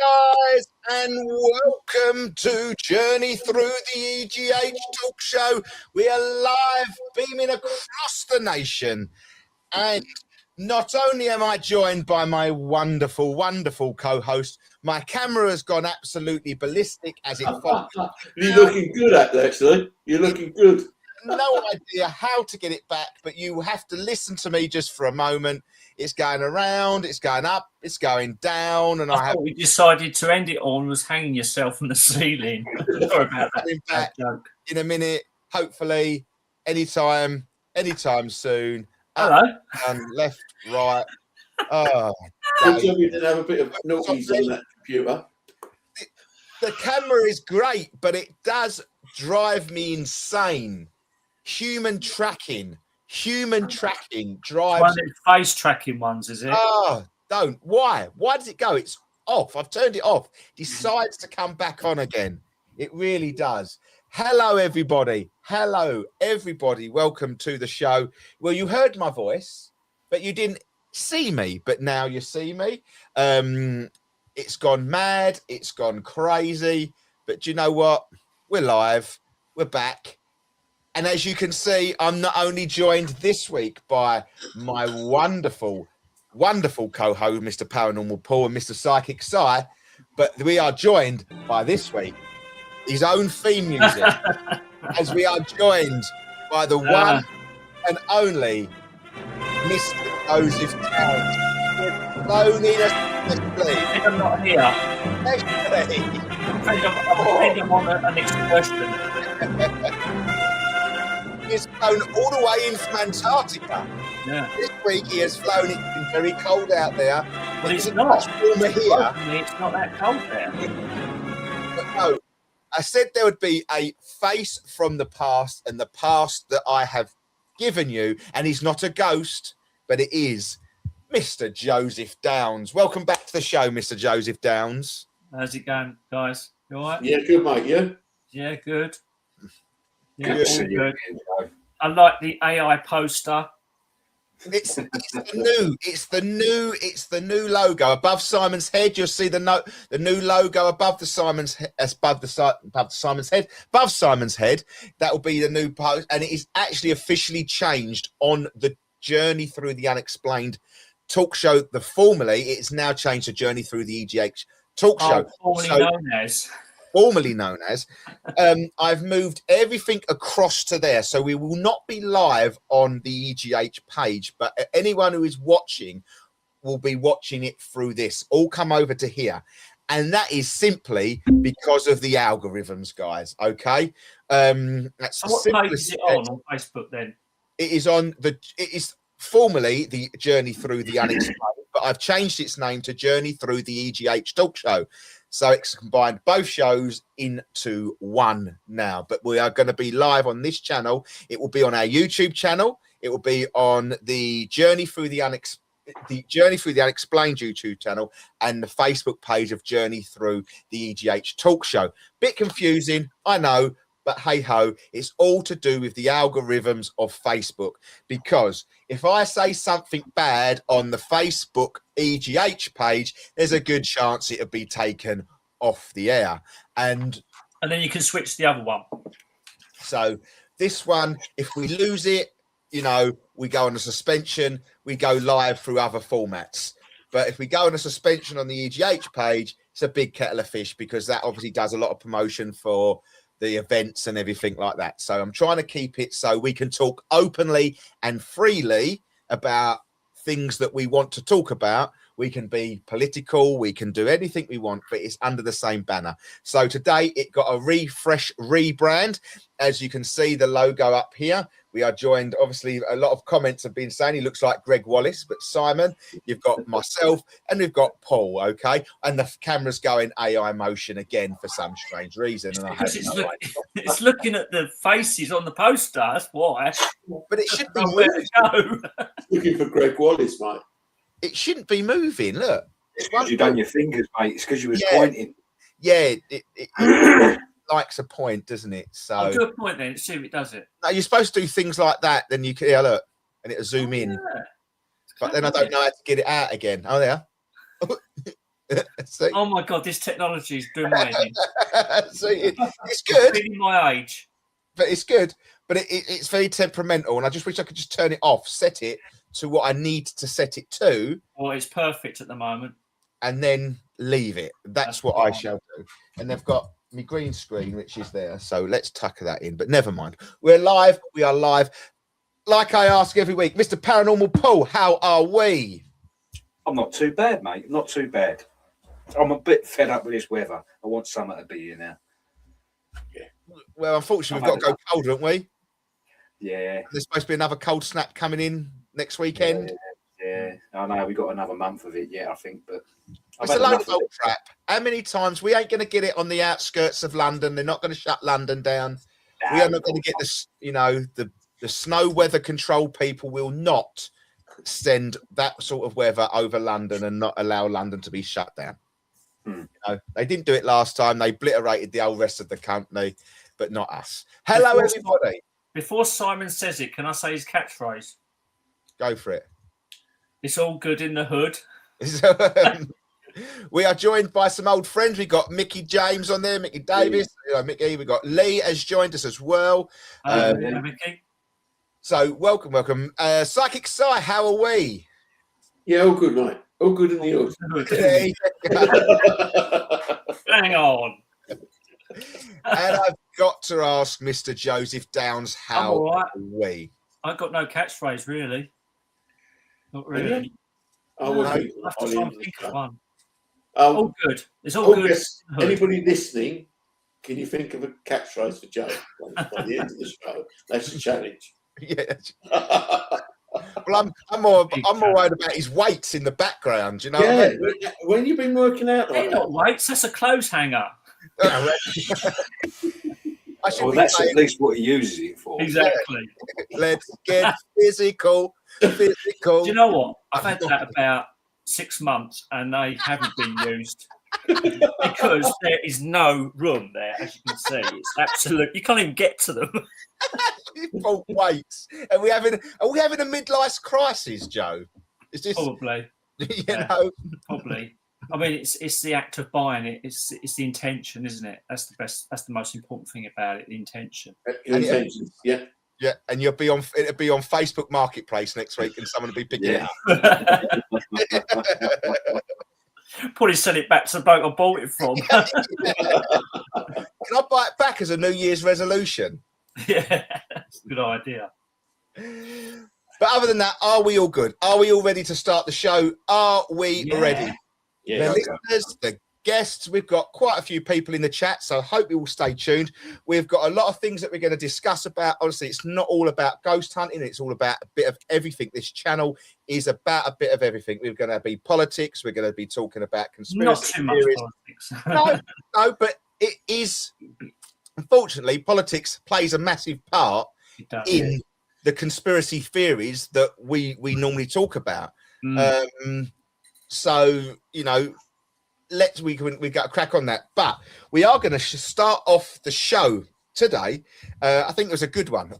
guys, and welcome to Journey Through the EGH Talk Show. We are live, beaming across the nation. And not only am I joined by my wonderful, wonderful co-host, my camera has gone absolutely ballistic as it falls. You're looking good, actually. You're looking good. No idea how to get it back, but you have to listen to me just for a moment. It's going around, it's going up, it's going down, and I thought we decided to end it on was hanging yourself from the ceiling. Sorry about that. Back joke. In a minute, hopefully, anytime soon. Hello. And left, right. Oh, good job you didn't have a bit of naughties on that computer. The camera is great, but it does drive me insane. Human tracking drives. One of the face tracking ones, is it? Oh, don't. Why? Why does it go? It's off. I've turned it off. Decides to come back on again. It really does. Hello, everybody. Hello, everybody. Welcome to the show. Well, you heard my voice, but you didn't see me. But now you see me. It's gone mad. It's gone crazy. But do you know what? We're live. We're back. And as you can see, I'm not only joined this week by my wonderful, wonderful co-host, Mr. Paranormal Paul and Mr. Psychic Sai, but we are joined by this week his own theme music, as we are joined by the one and only Mr. Joseph Towns. Flown in especially. I think I'm not here. I think I'm on an expression. He's flown all the way in from Antarctica. Yeah. This week he has flown. It's been very cold out there. Well, it's not. Warmer here. It's not that cold there. But no, I said there would be a face from the past, and the past that I have given you, and he's not a ghost, but it is Mr. Joseph Downs. Welcome back to the show, Mr. Joseph Downs. How's it going, guys? You all right? Yeah, good, mate. Yeah? Yeah, good. Yeah, Good. all good. I like the AI poster. It's the new logo above Simon's head. You'll see the new logo above Simon's head. Above Simon's head. That will be the new post, and it is actually officially changed on the Journey Through the Unexplained Talk Show. Formerly, it's now changed to Journey Through the EGH Talk Show. Formerly known as. I've moved everything across to there, so we will not be live on the EGH page, but anyone who is watching will be watching it through this. All come over to here, and that is simply because of the algorithms, guys. Okay, that's what page is it on Facebook then? It is formerly the Journey Through the Unexplained, but I've changed its name to Journey Through the EGH Talk Show. So it's combined both shows into one now. But we are going to be live on this channel. It will be on our YouTube channel. It will be on the Journey Through the Unexplained YouTube channel, and the Facebook page of Journey Through the EGH Talk Show. Bit confusing, I know, but hey ho, it's all to do with the algorithms of Facebook. Because if I say something bad on the Facebook EGH page, there's a good chance it'll be taken off the air. And then you can switch the other one. So this one, if we lose it, we go on a suspension, we go live through other formats. But if we go on a suspension on the EGH page, it's a big kettle of fish, because that obviously does a lot of promotion for the events and everything like that. So I'm trying to keep it so we can talk openly and freely about things that we want to talk about. We can be political, we can do anything we want, but it's under the same banner. So today it got a rebrand. As you can see, the logo up here. We are joined, obviously, a lot of comments have been saying he looks like Greg Wallace, but Simon, you've got myself, and we've got Paul, okay? And the camera's going AI motion again for some strange reason. And it's looking at the faces on the poster, that's why. But it should be moving. Looking for Greg Wallace, mate. It shouldn't be moving, look. It's because you've done your fingers, mate. It's because you was pointing. Yeah, it likes a point, doesn't it? So I'll do a point then, see if it does it. No, you're supposed to do things like that, then you can look, and it'll zoom in. Yeah. But then I don't know how to get it out again. Oh, there. See? Oh my God, this technology is doing my head in. See, it's good, Feeling my age. but it's good. But it's very temperamental, and I just wish I could just turn it off, set it to what I need to set it to, Well, it's perfect at the moment. and then leave it. That's what I fine. shall do. And they've got my green screen, which is there. So let's tuck that in. But never mind. We're live. We are live. Like I ask every week, Mr. Paranormal Paul, how are we? I'm not too bad, mate. Not too bad. I'm a bit fed up with this weather. I want summer to be here now. Well, unfortunately, we've got to go cold, haven't we? Yeah. There's supposed to be another cold snap coming in next weekend. Yeah. I know we've got another month of it yet, I think, but It's a load of old crap. How many times we ain't going to get it on the outskirts of London? They're not going to shut London down. We are not going to get this. You know, the snow weather control people will not send that sort of weather over London and not allow London to be shut down. You know, they didn't do it last time. They obliterated the whole rest of the country, but not us. Hello, everybody. Before Simon says it, can I say his catchphrase? Go for it. It's all good in the hood. So, we are joined by some old friends. We got Mickey James on there, Mickey Davis, Mickey. We got Lee has joined us as well. Mickey. So welcome. Psychic Psy, how are we? Yeah, all good, mate. All good in the hood. Hang on. And I've got to ask Mr. Joseph Downs, how all right. are we? I've got no catchphrase, really. Not really. I'll have to try and think of one. All All good. It's all good. Yes, anybody listening, can you think of a catchphrase for Joe by the end of the show? That's a challenge. Yeah. Well, I'm more worried about his weights in the background. You know, what I mean? When you've been working out They're like not that, weights. That's a clothes hanger. Well, that's at least what he uses it for. Exactly. Let's get physical. Do you know what? I've had that about 6 months, and they haven't been used because there is no room there, as you can see. It's absolute. You can't even get to them. Full weights. Are we having a midlife crisis, Joe? Is this Probably. you know? Probably. I mean, it's the act of buying it. It's the intention, isn't it? That's the best. That's the most important thing about it. The intention. intentions, yeah. Yeah, and it'll be on Facebook Marketplace next week, and someone will be picking it up. Probably send it back to the bloke I bought it from. Can I buy it back as a New Year's resolution? Yeah, that's a good idea. But other than that, are we all good? Are we all ready to start the show? Are we ready? Yeah. The listeners, the guests, we've got quite a few people in the chat, so I hope you will stay tuned. We've got a lot of things that we're going to discuss about. Obviously, it's not all about ghost hunting. It's all about a bit of everything. This channel is about a bit of everything. We're going to be politics. We're going to be talking about conspiracy Not too much theories. politics. No, but it is, unfortunately, politics plays a massive part in the conspiracy theories that we normally talk about. So, you know, we got to crack on that. But we are going to start off the show today. I think it was a good one.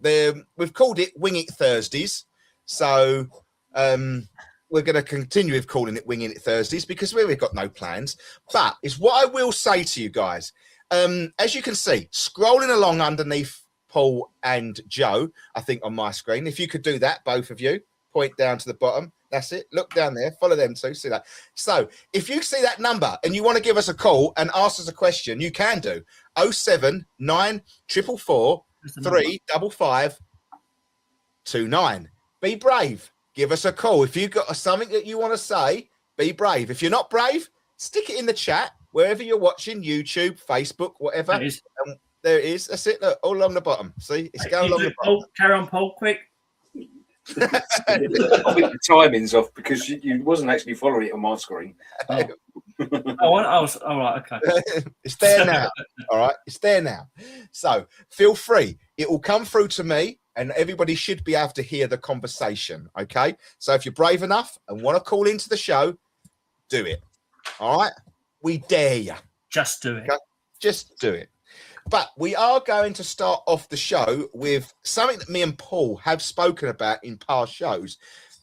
We've called it Wing It Thursdays. So we're going to continue with calling it Winging It Thursdays because we've got no plans. But it's what I will say to you guys. As you can see, scrolling along underneath Paul and Joe, I think on my screen, if you could do that, both of you, point down to the bottom. That's it. Look down there. Follow them too. See that. So if you see that number and you want to give us a call and ask us a question, you can do 079 444 355 29. Be brave. Give us a call. If you've got something that you want to say, be brave. If you're not brave, stick it in the chat wherever you're watching, YouTube, Facebook, whatever. There it is. That's it. Look, all along the bottom. See, it's going along the bottom. Carry on, Paul, quick. I think the timing's off because you wasn't actually following it on my screen. I was all right. Okay, it's there now. All right, it's there now. So feel free. It will come through to me, and everybody should be able to hear the conversation. Okay. So if you're brave enough and want to call into the show, do it. All right. We dare you. Just do it. Okay? Just do it. But we are going to start off the show with something that me and Paul have spoken about in past shows.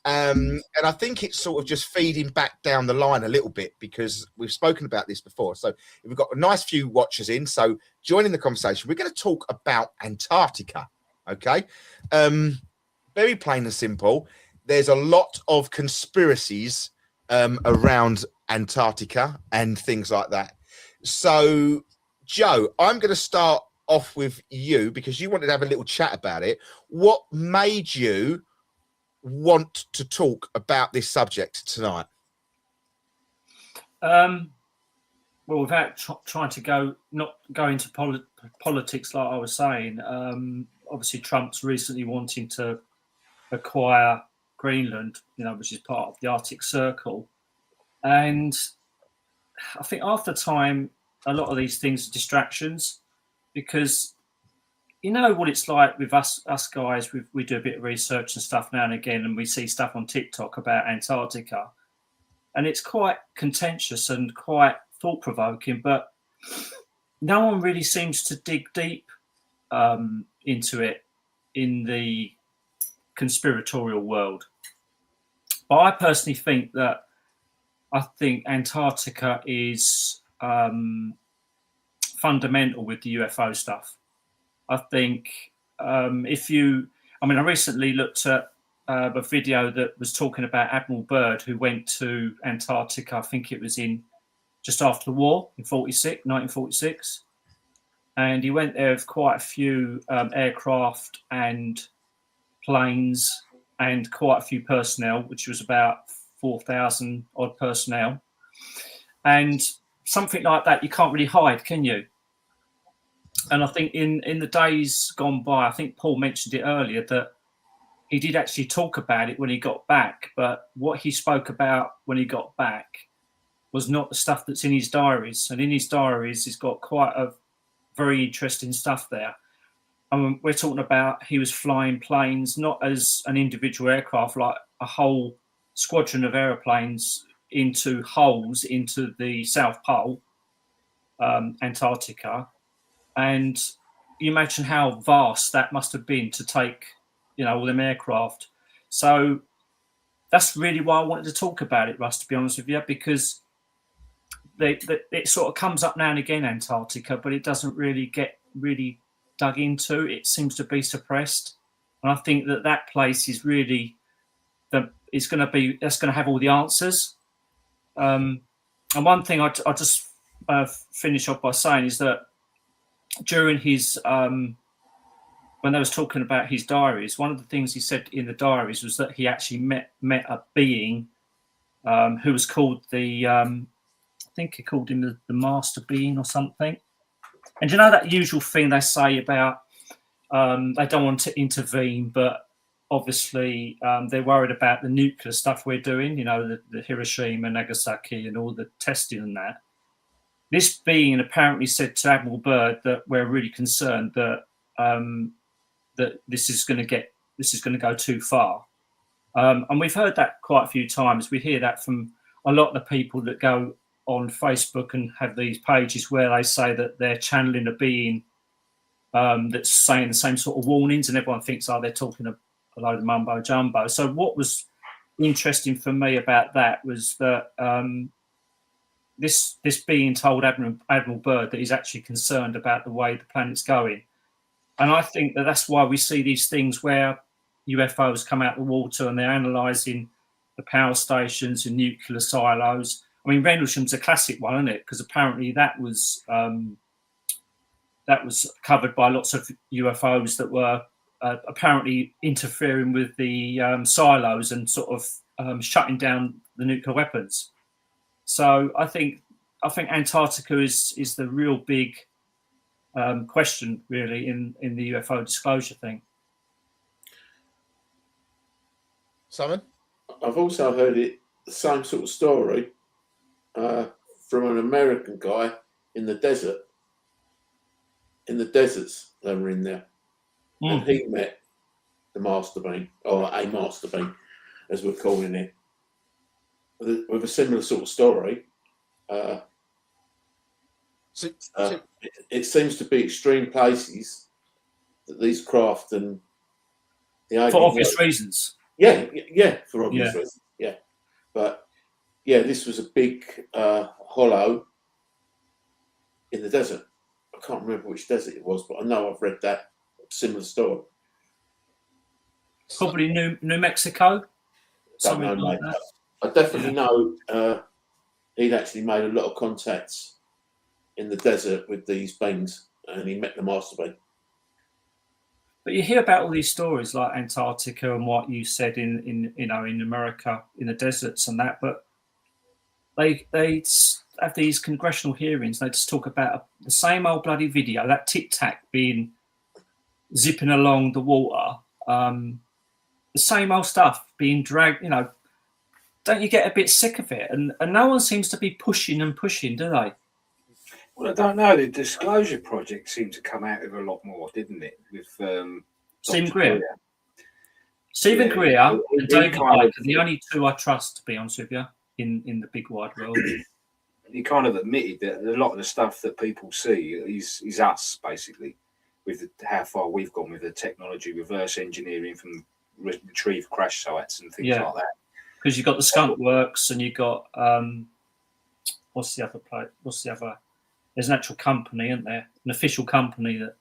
And I think it's sort of just feeding back down the line a little bit because we've spoken about this before. So we've got a nice few watchers in. So joining the conversation, we're going to talk about Antarctica. Okay. Very plain and simple. There's a lot of conspiracies around Antarctica and things like that. So, Joe, I'm going to start off with you because you wanted to have a little chat about it. What made you want to talk about this subject tonight? Well, without trying to not go into politics, like I was saying, obviously Trump's recently wanting to acquire Greenland, which is part of the Arctic Circle, and I think after time, a lot of these things are distractions because you know what it's like with us guys. We do a bit of research and stuff now and again, and we see stuff on TikTok about Antarctica, and it's quite contentious and quite thought-provoking, but no one really seems to dig deep into it in the conspiratorial world. But I personally think that Antarctica is fundamental with the UFO stuff. I think I recently looked at a video that was talking about Admiral Byrd, who went to Antarctica. I think it was in just after the war in 1946. And he went there with quite a few aircraft and planes and quite a few personnel, which was about 4,000 odd personnel. And something like that, you can't really hide, can you? And I think in the days gone by, I think Paul mentioned it earlier, that he did actually talk about it when he got back. But what he spoke about when he got back was not the stuff that's in his diaries. And in his diaries, he's got quite a very interesting stuff there. We're talking about he was flying planes, not as an individual aircraft, like a whole squadron of aeroplanes into holes into the South Pole, Antarctica. And you imagine how vast that must have been to take, all them aircraft. So that's really why I wanted to talk about it, Russ, to be honest with you, because it sort of comes up now and again, Antarctica, but it doesn't really get really dug into. It seems to be suppressed. And I think that place is really that's going to have all the answers. And one thing I just finish off by saying is that during his when they was talking about his diaries, one of the things he said in the diaries was that he actually met a being who was called I think he called him the master being or something. And you know that usual thing they say about they don't want to intervene, but obviously they're worried about the nuclear stuff we're doing, the Hiroshima, Nagasaki and all the testing and that. This being apparently said to Admiral Byrd that we're really concerned that that this is going to go too far. And we've heard that quite a few times. We hear that from a lot of the people that go on Facebook and have these pages where they say that they're channeling a being that's saying the same sort of warnings, and everyone thinks, they're talking a load of mumbo jumbo. So what was interesting for me about that was that this being told Admiral Byrd that he's actually concerned about the way the planet's going. And I think that's why we see these things where UFOs come out of the water and they're analysing the power stations and nuclear silos. I mean, Rendlesham's a classic one, isn't it? Because apparently that was covered by lots of UFOs that were apparently interfering with the silos and sort of shutting down the nuclear weapons. So I think Antarctica is the real big question, really, in the UFO disclosure thing. Simon? I've also heard the same sort of story from an American guy in the desert. In the deserts, they were in there. And he met the master being, or a master being, as we're calling it, with a similar sort of story. It seems to be extreme places that these craft and the for obvious reasons. Yeah, for obvious Yeah. reasons. Yeah, but yeah, this was a big hollow in the desert. I can't remember which desert it was, but I know I've read that similar story. Probably New Mexico. Don't Something know, like mate. that. I definitely know he'd actually made a lot of contacts in the desert with these beings, and he met the master being. But you hear about all these stories like Antarctica and what you said in America in the deserts and that, but they have these congressional hearings. They just talk about the same old bloody video, that Tic Tac being zipping along the water, the same old stuff being dragged. Don't you get a bit sick of it? And no one seems to be pushing, do they? Well, I don't know. The Disclosure Project seemed to come out with a lot more, didn't it? With Stephen Dr. Greer. Stephen Greer and David kind Icke are the only two I trust, to be honest with you, in the big wide world. He kind of admitted that a lot of the stuff that people see is us, basically, with how far we've gone with the technology, reverse engineering from retrieve crash sites and things like that. Because you've got the Skunk Works and you've got what's the other? There's an actual company, isn't there? An official company that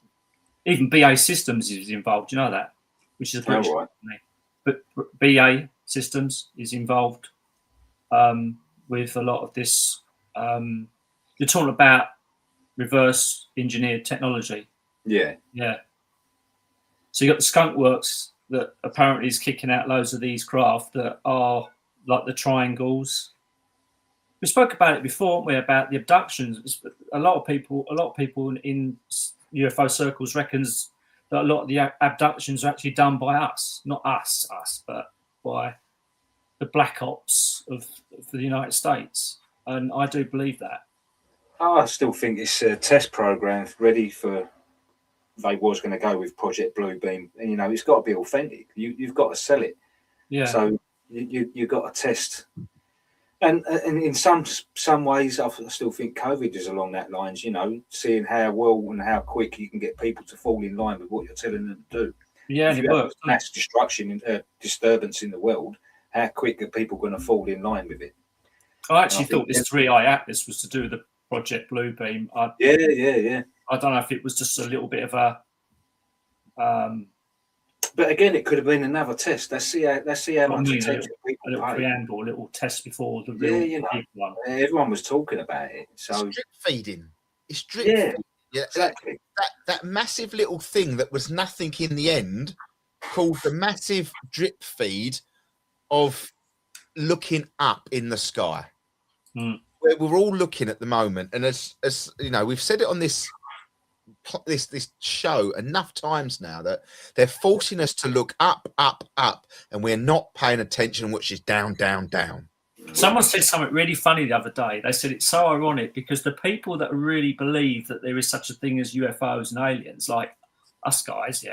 even BA Systems is involved. You know that, which is a British company. But BA Systems is involved with a lot of this. You're talking about reverse engineered technology. Yeah. So you got the Skunk Works that apparently is kicking out loads of these craft that are like the triangles. We spoke about it before, haven't we, about the abductions. A lot of people in UFO circles reckons that a lot of the abductions are actually done by us, not us, but by the black ops for the United States. And I do believe that. I still think it's a test program ready for. They was going to go with Project Bluebeam, and it's got to be authentic. You've got to sell it. Yeah. So you've got to test. And in some ways, I still think COVID is along that lines. Seeing how well and how quick you can get people to fall in line with what you're telling them to do. Yeah, if and you it have works. mass destruction and disturbance in the world, how quick are people going to fall in line with it? I actually thought this 3i Atlas was to do with the Project Bluebeam. Yeah. I don't know if it was just a little bit of a. But again, it could have been another test. Let's see how much attention people a little pay. Preamble, a little test before the real big one. Everyone was talking about it. So it's drip feeding. It's drip feeding. Yeah, exactly. That massive little thing that was nothing in the end, called the massive drip feed of looking up in the sky. Where we're all looking at the moment, and as you know, we've said it on this show enough times now that they're forcing us to look up, and we're not paying attention, which is down, down, down. Someone said something really funny the other day. They said it's so ironic because the people that really believe that there is such a thing as UFOs and aliens, like us guys,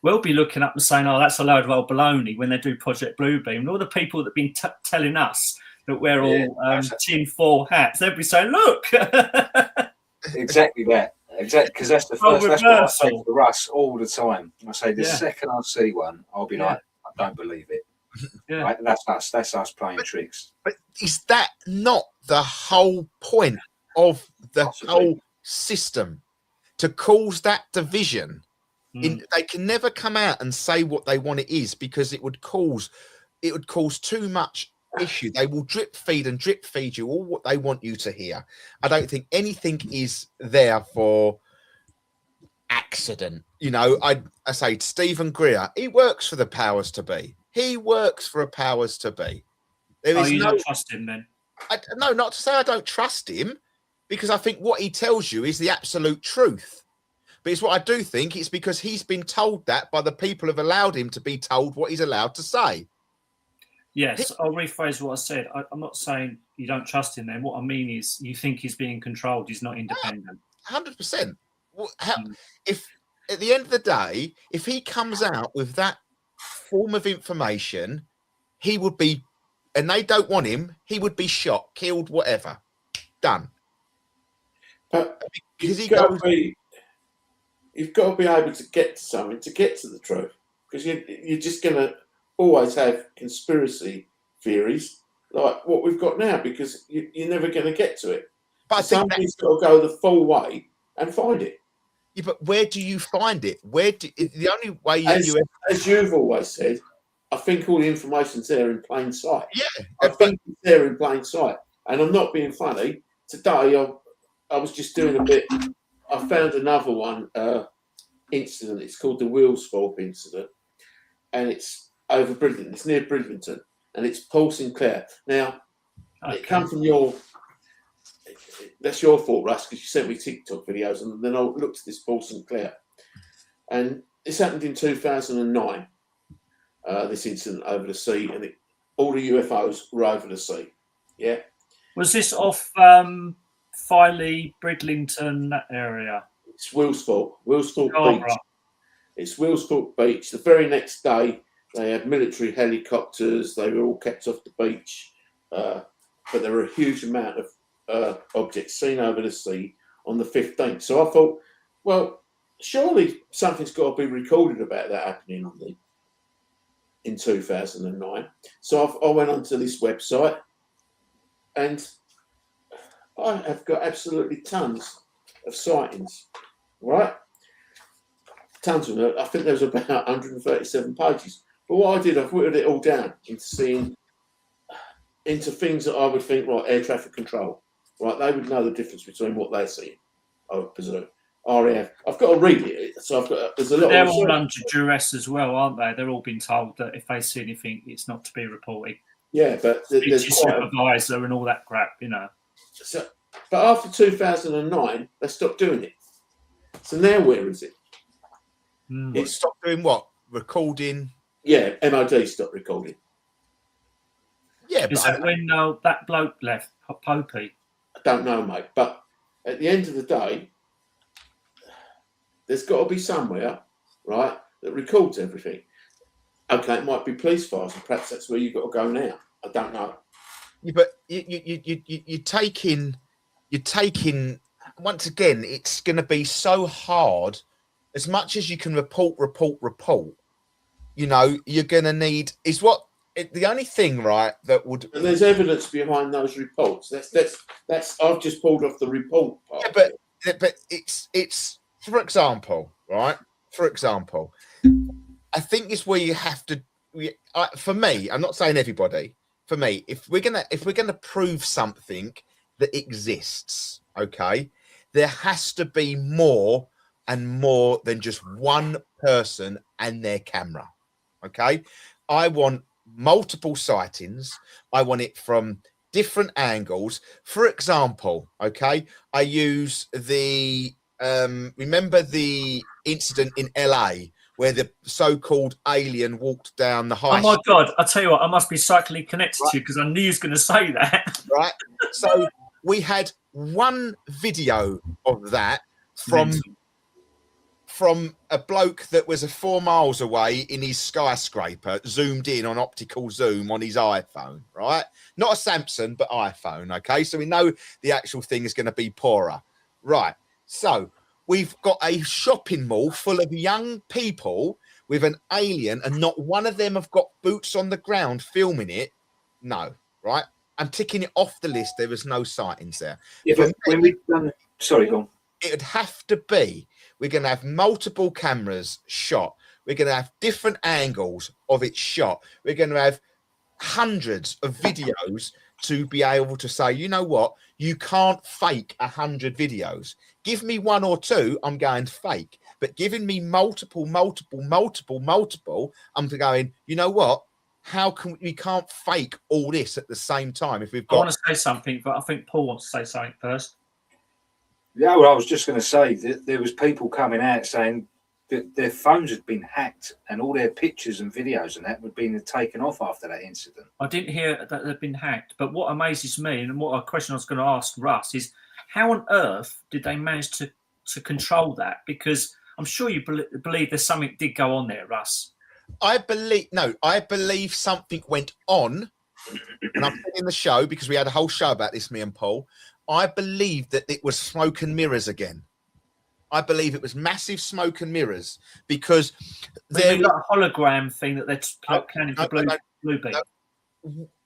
we'll be looking up and saying, "Oh, that's a load of old baloney," when they do Project Bluebeam. And all the people that have been telling us that we're all tin-foil hats, they'll be saying, "Look." Exactly that. Exactly, because that's the first. That's what I say to Russ all the time. I say the second I see one, I'll be like, "I don't believe it." Right? That's us. That's us playing tricks. But is that not the whole point of the whole system, to cause that division? They can never come out and say what they want it is, because it would cause too much issue. They will drip feed you all what they want you to hear. I don't think anything is there for accident. I say Stephen Greer, he works for the powers to be. He works for a powers to be. There is don't trust him then? No, not to say I don't trust him, because I think what he tells you is the absolute truth. But it's what I do think it's because he's been told that by the people who have allowed him to be told what he's allowed to say. Yes, I'll rephrase what I said. I'm not saying you don't trust him then. What I mean is you think he's being controlled. He's not independent. 100%. If at the end of the day, if he comes out with that form of information, he would be, and they don't want him, he would be shot, killed, whatever. Done. Because you've got to be able to get to something, to get to the truth. Because you're just going to always have conspiracy theories like what we've got now, because you're never going to get to it. But I think somebody's got to go the full way and find it. Yeah, but where do you find it? The only way as you've always said, I think all the information's there in plain sight. Yeah, I think it's there in plain sight, and I'm not being funny. Today, I was just doing a bit. I found another one incident. It's called the Wheelsthorpe incident, and it's over Bridlington. It's near Bridlington, and it's Paul Sinclair. Now, it comes from your. That's your fault, Russ, because you sent me TikTok videos, and then I looked at this Paul Sinclair, and this happened in 2009. This incident over the sea, and all the UFOs were over the sea. Yeah. Was this off Filey, Bridlington, that area? It's Wheelsthorpe Beach. Right. It's Wheelsthorpe Beach. The very next day, they had military helicopters. They were all kept off the beach, but there were a huge amount of objects seen over the sea on the 15th. So I thought, well, surely something's got to be recorded about that happening in 2009. So I went onto this website, and I have got absolutely tons of sightings, right? Tons of them. I think there was about 137 pages. But what I did, I whittled it all down into things that I would think, right, air traffic control. Right, they would know the difference between what they're seeing, I would presume. RAF. I've got to read it, so there's a lot. They're all under duress as well, aren't they? They're all been told that if they see anything, it's not to be reported. Yeah, but there's supervisor and all that crap, you know. So, but after 2009, they stopped doing it. So now where is it? It stopped doing what? Recording? Yeah, MOD stopped recording. Yeah, is that when that bloke left, Popey? I don't know, mate. But at the end of the day, there's got to be somewhere, right, that records everything. Okay, it might be police files, and perhaps that's where you've got to go now. I don't know. Yeah, but you're taking. Once again, it's going to be so hard. As much as you can report, you know, you're going to need the only thing, right, that would. And there's evidence behind those reports. That's. I've just pulled off the report part. Yeah, but it's for example, right? For example, I think it's where you have to. For me, I'm not saying everybody. For me, if we're gonna prove something that exists, okay, there has to be more and more than just one person and their camera. Okay, I want multiple sightings. I want it from different angles. For example, okay, I use the remember the incident in LA where the so-called alien walked down the high. Oh my God! I tell you what, I must be psychically connected to you because I knew you was going to say that. Right. So we had one video of that from a bloke that was 4 miles away in his skyscraper, zoomed in on optical zoom on his iPhone, right? Not a Samsung, but iPhone, okay? So we know the actual thing is going to be poorer. Right. So we've got a shopping mall full of young people with an alien, and not one of them have got boots on the ground filming it. No, right? I'm ticking it off the list. There was no sightings there. Yeah, but when we've done... Sorry, go on. It would have to be... We're going to have multiple cameras shot. We're going to have different angles of it shot. We're going to have hundreds of videos to be able to say, you know what? You can't fake 100 videos. Give me one or two, I'm going fake. But giving me multiple, I'm going, you know what? How can we can't fake all this at the same time if we've got... I want to say something, but I think Paul wants to say something first. Yeah, well, I was just going to say that there was people coming out saying that their phones had been hacked and all their pictures and videos and that had been taken off after that incident. I didn't hear that they'd been hacked, but what amazes me and what a question I was going to ask Russ is how on earth did they manage to control that? Because I'm sure you believe there's something did go on there, Russ. I believe something went on, and I'm in the show because we had a whole show about this, me and Paul. I believe that it was smoke and mirrors again. I believe it was massive smoke and mirrors because Maybe like a hologram thing that they're planning for Blue Beam.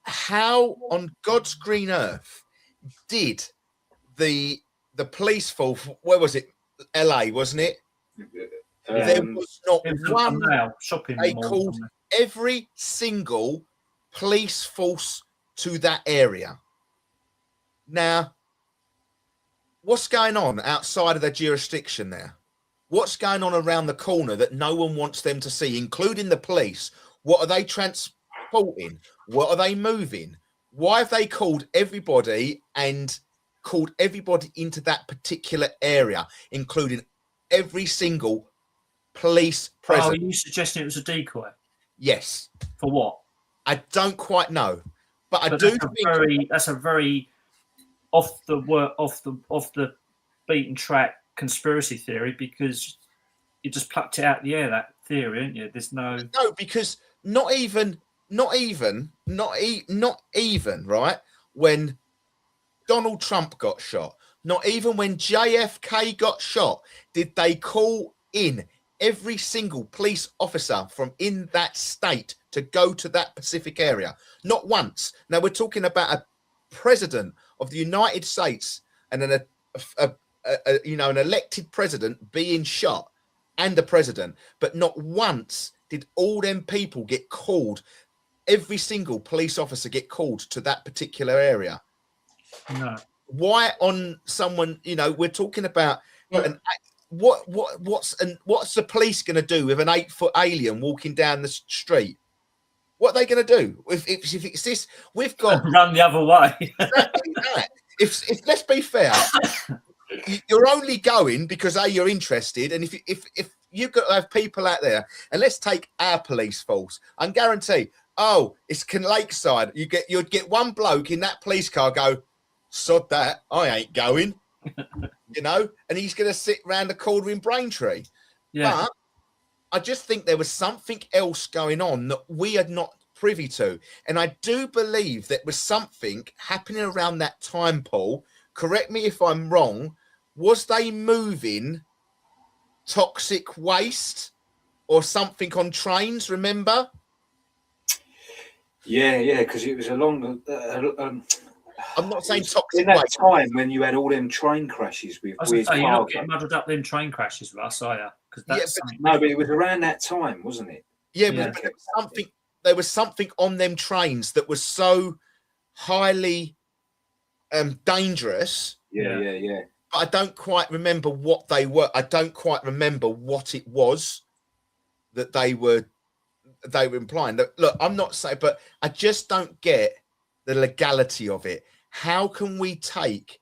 How on God's green earth did the police force? Where was it? LA, wasn't it? There was not one. They called every single police force to that area. Now, what's going on outside of their jurisdiction there? What's going on around the corner that no one wants them to see, including the police? What are they transporting? What are they moving? Why have they called everybody into that particular area, including every single police present? Oh, are you suggesting it was a decoy? Yes. For what? I don't quite know, but I do think that's a very off the beaten track conspiracy theory, because you just plucked it out of the air, that theory, ain't you? There's no because not even right when Donald Trump got shot, not even when JFK got shot, did they call in every single police officer from in that state to go to that Pacific area. Not once. Now we're talking about a president of the United States and an elected president being shot, and the president, but not once did all them people get called. Every single police officer get called to that particular area. No. Why on someone? We're talking about what's the police going to do with an 8-foot alien walking down the street? What are they going to do if it's this? We've got run the other way. Exactly that. If let's be fair, you're only going because you're interested, and if you've got to have people out there, and let's take our police force, I guarantee. Oh, it's Lakeside. You'd get one bloke in that police car go, sod that, I ain't going. And he's going to sit round the corner in Braintree. Yeah. But I just think there was something else going on that we are not privy to. And I do believe that was something happening around that time, Paul. Correct me if I'm wrong. Was they moving toxic waste or something on trains, remember? Yeah, because it was along I'm not saying toxic in that waste. time when you had all them train crashes with weird you're not getting muddled up them train crashes, Russ, are you? Because but it was around that time, wasn't it? Yeah, but there was something on them trains that was so highly dangerous. Yeah. But I don't quite remember what they were. I don't quite remember what it was that they were implying. Look, I'm not saying, but I just don't get the legality of it. How can we take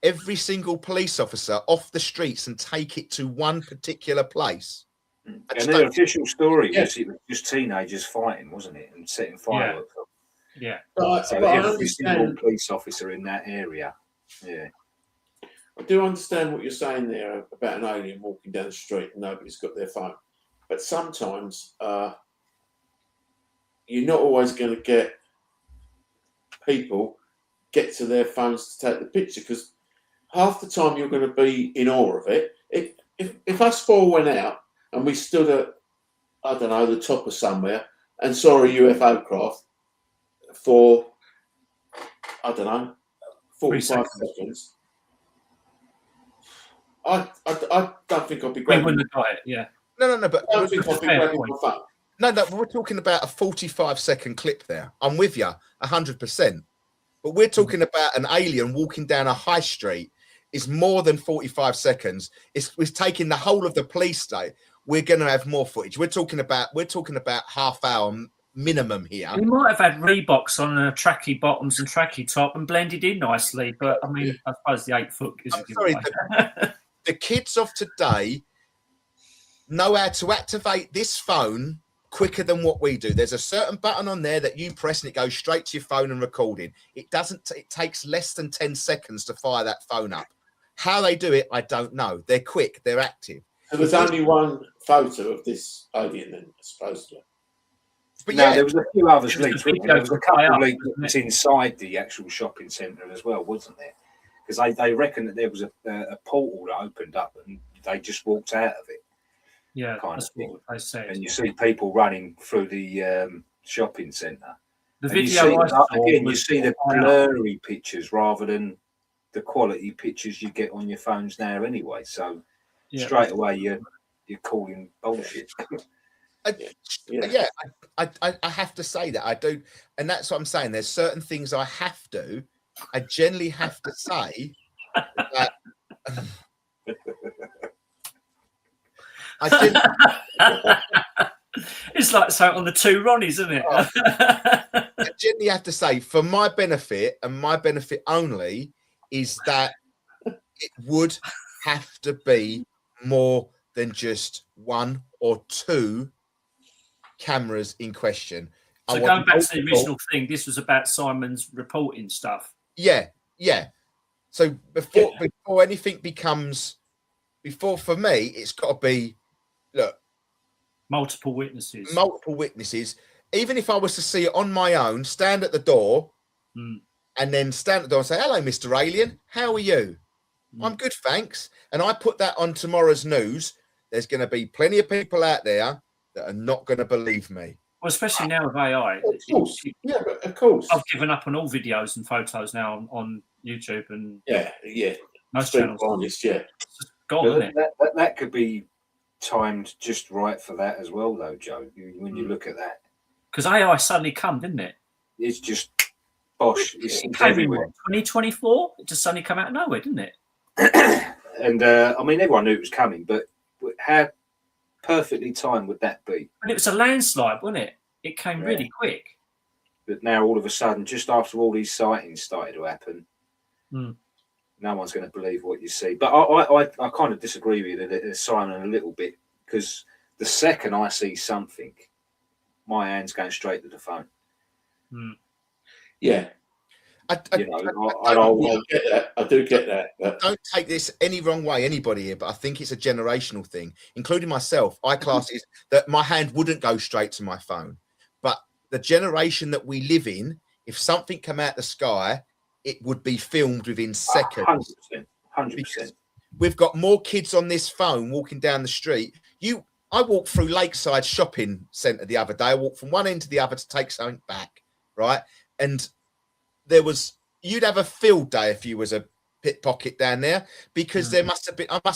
every single police officer off the streets and take it to one particular place? And the official story was it was just teenagers fighting, wasn't it, and setting fireworks up. Yeah. So every single police officer in that area. Yeah. I do understand what you're saying there about an alien walking down the street and nobody's got their phone. But sometimes you're not always going to get people get to their phones to take the picture, because half the time you're going to be in awe of it. If us four went out and we stood at, I don't know, the top of somewhere and saw a UFO craft for, I don't know, 45 seconds, I don't think I'd be grabbing. We wouldn't have got it, yeah. No, but I don't think I'd be grabbing my phone. No, we're talking about a 45-second clip there. I'm with you 100%. But we're talking about an alien walking down a high street. It's more than 45 seconds. It's taking the whole of the police state. We're going to have more footage. We're talking about half hour minimum here. We might have had Reeboks on tracky bottoms and tracky top and blended in nicely, but I mean, I suppose the 8-foot is. I'm sorry, the kids of today know how to activate this phone quicker than what we do. There's a certain button on there that you press and it goes straight to your phone and recording. It doesn't. It takes less than 10 seconds to fire that phone up. How they do it, I don't know. They're quick. They're active. So there's only one photo of this alien, then, supposedly. But there was a few others leaked. There was a couple leaked that was inside the actual shopping centre as well, wasn't there? Because they reckon that there was a portal that opened up and they just walked out of it. Yeah, kind that's of thing. what I said. And you see people running through the shopping centre. The And you video see, I saw again, you was see the high up. blurry pictures rather than the quality pictures you get on your phones now anyway. So straight away you're calling bullshit. I have to say that I do, and that's what I'm saying. There's certain things I generally have to say that I didn't. It's like something on the two Ronnies, isn't it? I generally have to say, for my benefit and my benefit only, is that it would have to be more than just one or two cameras in question. So going back to the original thing, this was about Simon's reporting stuff. Yeah. So before anything becomes, for me, it's got to be, look, multiple witnesses. Even if I was to see it on my own, stand at the door and then stand at the door and say, hello, Mr. Alien, how are you? I'm good, thanks. And I put that on tomorrow's news, there's going to be plenty of people out there that are not going to believe me. Well, especially now with AI. Of course. Yeah, but of course. I've given up on all videos and photos now on YouTube and most channels. Honest, it's just gone, isn't it? That could be timed just right for that as well, though, Joe. When you look at that, because AI suddenly come, didn't it? It's just bosh. It's came everywhere. In 2024, it just suddenly come out of nowhere, didn't it? And I mean, everyone knew it was coming, but how perfectly timed would that be? But it was a landslide, wasn't it? It came really quick. But now, all of a sudden, just after all these sightings started to happen, no one's going to believe what you see. But I kind of disagree with you, Simon, a little bit, because the second I see something, my hand's going straight to the phone. Yeah. I do get that. But don't take this any wrong way, anybody here, but I think it's a generational thing, including myself. I class it that my hand wouldn't go straight to my phone. But the generation that we live in, if something come out the sky, it would be filmed within seconds. 100%. We've got more kids on this phone walking down the street. I walked through Lakeside Shopping Centre the other day. I walked from one end to the other to take something back, right? And you'd have a field day if you was a pickpocket down there, because I must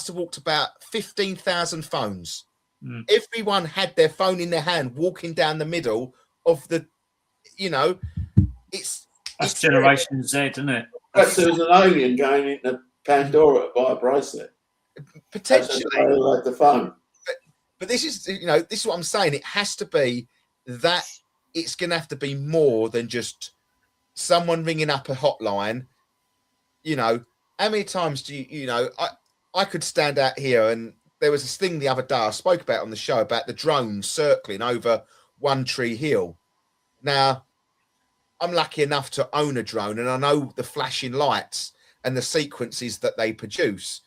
have walked about 15,000 phones. Everyone had their phone in their hand, walking down the middle of the, that's Generation Z, isn't it? Perhaps there was an alien going into Pandora to buy a bracelet. Potentially. Like the phone. But this is what I'm saying. It has to be that it's going to have to be more than just someone ringing up a hotline. How many times do I could stand out here, and there was this thing the other day I spoke about on the show about the drones circling over One Tree Hill. Now, I'm lucky enough to own a drone, and I know the flashing lights and the sequences that they produce.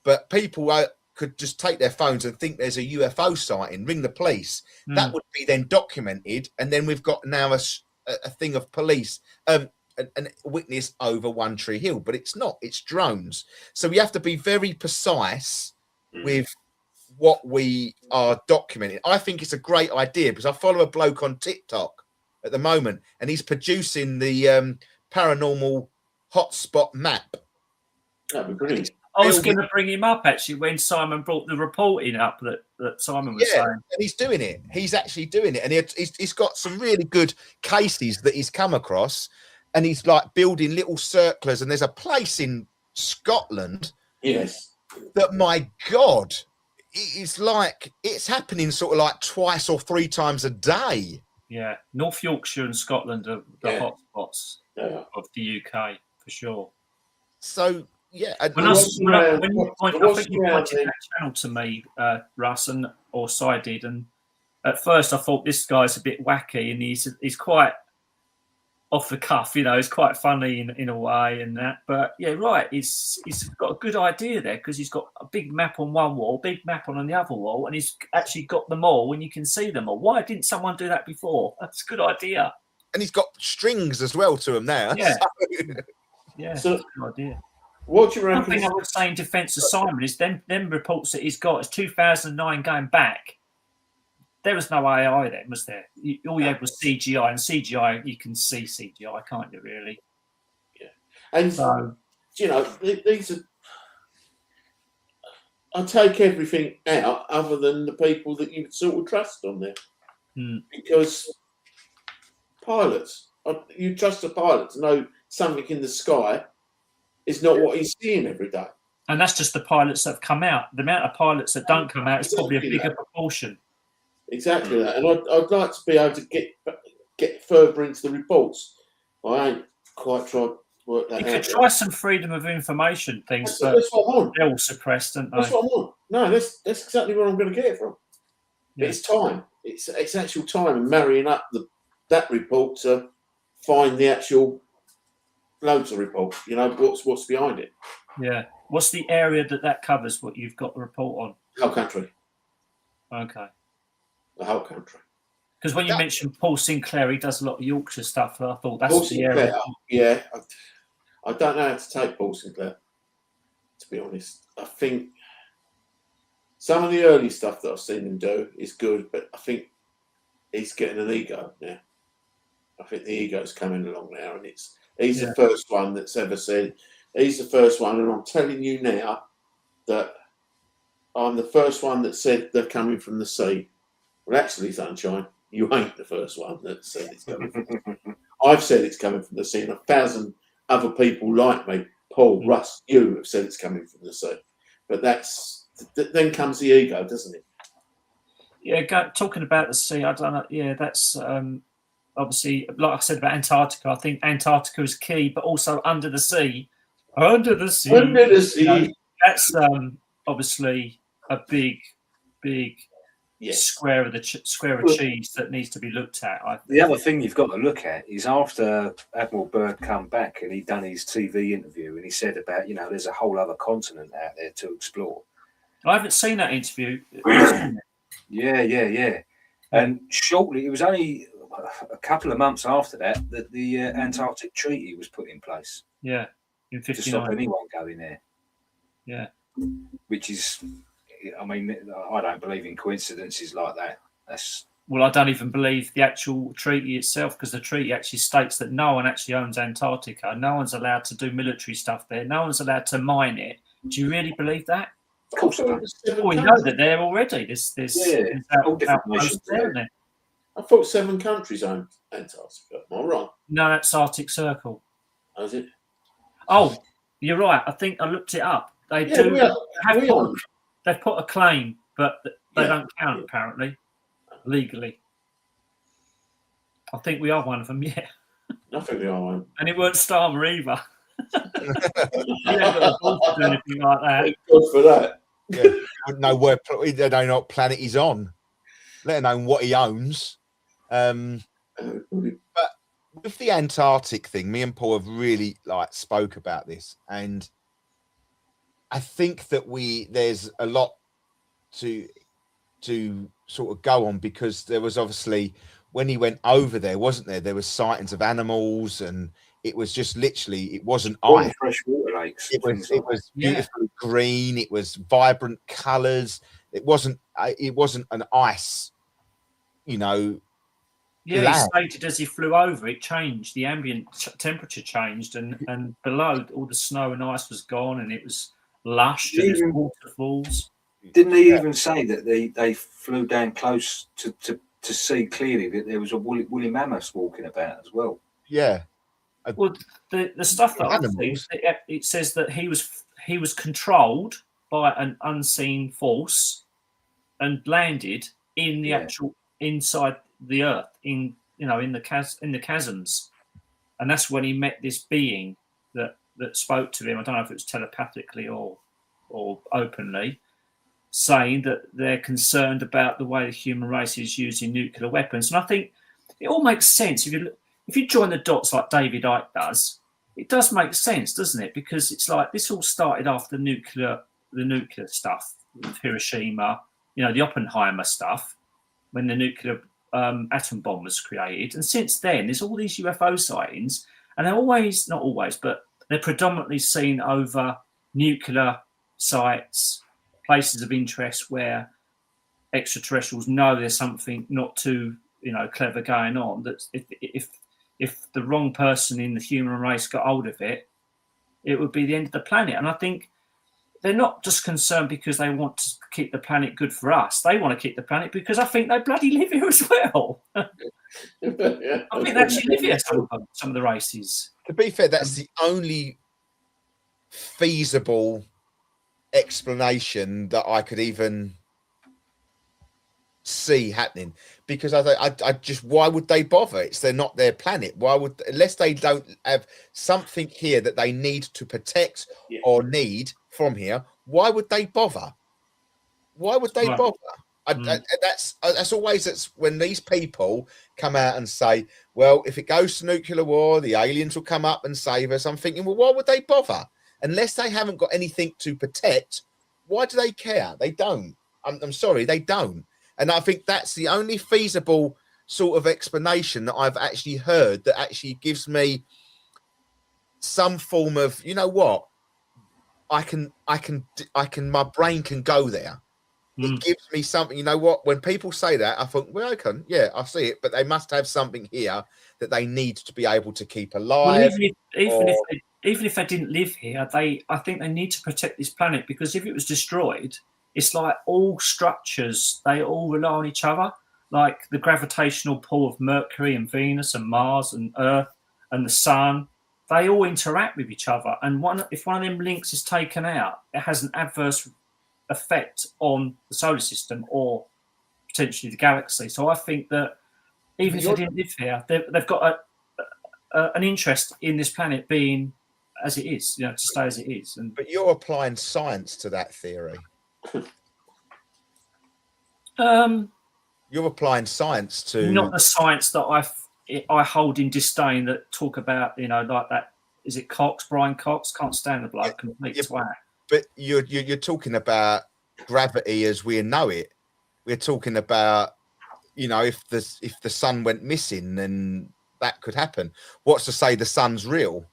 But people could just take their phones and think there's a UFO sighting, ring the police. That would be then documented, and then we've got now a thing of police, a witness over One Tree Hill, but it's not. It's drones. So we have to be very precise with what we are documenting. I think it's a great idea, because I follow a bloke on TikTok at the moment, and he's producing the paranormal hotspot map. That'd be brilliant. I was going to bring him up, actually, when Simon brought the reporting up that Simon was saying. And he's doing it. He's actually doing it. And he's got some really good cases that he's come across, and he's like building little circlers. And there's a place in Scotland. Yes. That, my God, it's like it's happening sort of like twice or three times a day. Yeah. North Yorkshire and Scotland are the hotspots of the UK, for sure. So, yeah. I think you pointed that channel to me, Russ, or Si did, and at first I thought this guy's a bit wacky, and he's quite off the cuff, he's quite funny in a way and that. But yeah, right, he's got a good idea there, because he's got a big map on one wall, big map on the other wall, and he's actually got them all, and you can see them all. Why didn't someone do that before? That's a good idea. And he's got strings as well to him now. Yeah. So, yeah, so, good idea. What do you One reckon? thing I would say in defence of Simon is them reports that he's got is 2009 going back. There was no AI then, was there? All you had was CGI, and CGI, you can see CGI, can't you, really? Yeah. And, so, you know, these are... I take everything out other than the people that you sort of trust on there. Because pilots, you trust a pilot to know something in the sky is not what he's seeing every day. And that's just the pilots that have come out. The amount of pilots that don't come out is probably a bigger proportion. Exactly that. And I'd like to be able to get further into the reports. I ain't quite tried to work that out. You could try some freedom of information things, but that's what I'm on. They're all suppressed, aren't they? That's what I'm on. No, that's exactly where I'm going to get it from. Yeah. It's time. It's actual time and marrying up that report to find the actual loads of report. You know, what's behind it. Yeah. What's the area that covers what you've got the report on? The whole country. Okay. The whole country. Because when you mentioned Paul Sinclair, he does a lot of Yorkshire stuff. I thought that's Paul the Sinclair, area. Yeah. I don't know how to take Paul Sinclair, to be honest. I think some of the early stuff that I've seen him do is good, but I think he's getting an ego now. I think the ego's coming along now, and he's the first one that's ever said. He's the first one, and I'm telling you now that I'm the first one that said they're coming from the sea. Well, actually, Sunshine, you ain't the first one that said it's coming from the sea. I've said it's coming from the sea, and 1,000 other people like me, Paul, Russ, you have said it's coming from the sea. But then comes the ego, doesn't it? Yeah, talking about the sea, I don't know. Yeah, that's obviously, like I said about Antarctica, I think Antarctica is key, but also under the sea. Under the sea. Under the sea. You know, that's obviously a big square of cheese that needs to be looked at. The other thing you've got to look at is after Admiral Byrd come back and he'd done his TV interview and he said about, there's a whole other continent out there to explore. I haven't seen that interview. Yeah. And shortly, it was only a couple of months after that the Antarctic Treaty was put in place. Yeah, in 59. To stop anyone going there. Yeah. Which is, I mean, I don't believe in coincidences like that. Well, I don't even believe the actual treaty itself, because the treaty actually states that no one actually owns Antarctica. No one's allowed to do military stuff there. No one's allowed to mine it. Do you really believe that? Of course I don't. Well, we know that there already. There's all different nations there. I thought 7 countries owned Antarctica. Am I wrong? No, that's Arctic Circle. Oh, is it? Oh, you're right. I think I looked it up. They they've put a claim, but they don't count apparently legally. I think we are one of them. Yeah. I think we are one. And it weren't Starmer either. He ain't got the balls to do anything like that. Good for that. Yeah, wouldn't know where they don't know what planet he's on, let alone what he owns. But with the Antarctic thing, me and Paul have really spoke about this, and I think that there's a lot to sort of go on, because there was obviously when he went over there, wasn't there? There was sightings of animals, and it was just literally, it wasn't ice. Freshwater lakes. It was beautifully green. It was vibrant colours. It wasn't an ice, Yeah, land. he stated as he flew over, it changed. The ambient temperature changed, and below, all the snow and ice was gone, and it was lush. And there was waterfalls. Didn't he even say that they flew down close to see clearly that there was a woolly mammoth walking about as well? Yeah. Well, the stuff that I've seen, it says that he was controlled by an unseen force and landed in the actual inside the earth, in the chasms, and that's when he met this being that spoke to him. I don't know if it was telepathically or openly, saying that they're concerned about the way the human race is using nuclear weapons. And I think it all makes sense if you join the dots like David Icke does. It does make sense, doesn't it? Because it's like this all started after the nuclear stuff with Hiroshima, the Oppenheimer stuff, when the nuclear atom bomb was created. And since then, there's all these UFO sightings, and they're always, not always, but they're predominantly seen over nuclear sites, places of interest where extraterrestrials know there's something not too clever going on. That if the wrong person in the human race got hold of it, it would be the end of the planet. And I think they're not just concerned because they want to keep the planet good for us. They want to keep the planet because I think they bloody live here as well. I think they actually live here, some of the races. To be fair, that's the only feasible explanation that I could even see happening, because I just, why would they bother? They're not their planet. Why would, unless they don't have something here that they need to protect or need from here, why would they bother? Why would they bother? That's always when these people come out and say, well, if it goes to nuclear war, the aliens will come up and save us. I'm thinking, well, why would they bother? Unless they haven't got anything to protect, why do they care? They don't. I'm sorry, they don't. And I think that's the only feasible sort of explanation that I've actually heard that actually gives me some form of, you know what, I can, my brain can go there. It gives me something, you know what, when people say that, I think, well, I see it, but they must have something here that they need to be able to keep alive. Well, even if they didn't live here, I think they need to protect this planet, because if it was destroyed, it's like all structures, they all rely on each other, like the gravitational pull of Mercury and Venus and Mars and Earth and the Sun. They all interact with each other. And if one of them links is taken out, it has an adverse effect on the solar system or potentially the galaxy. So I think that even if they didn't live here, they've got an interest in this planet being as it is, to stay as it is. But you're applying science to that theory. You're applying science to not the science that I hold in disdain, that talk about like that. Is it Cox? Brian Cox? Can't stand the bloke. Complete twat. But you're talking about gravity as we know it. We're talking about if the sun went missing, then that could happen. What's to say the sun's real?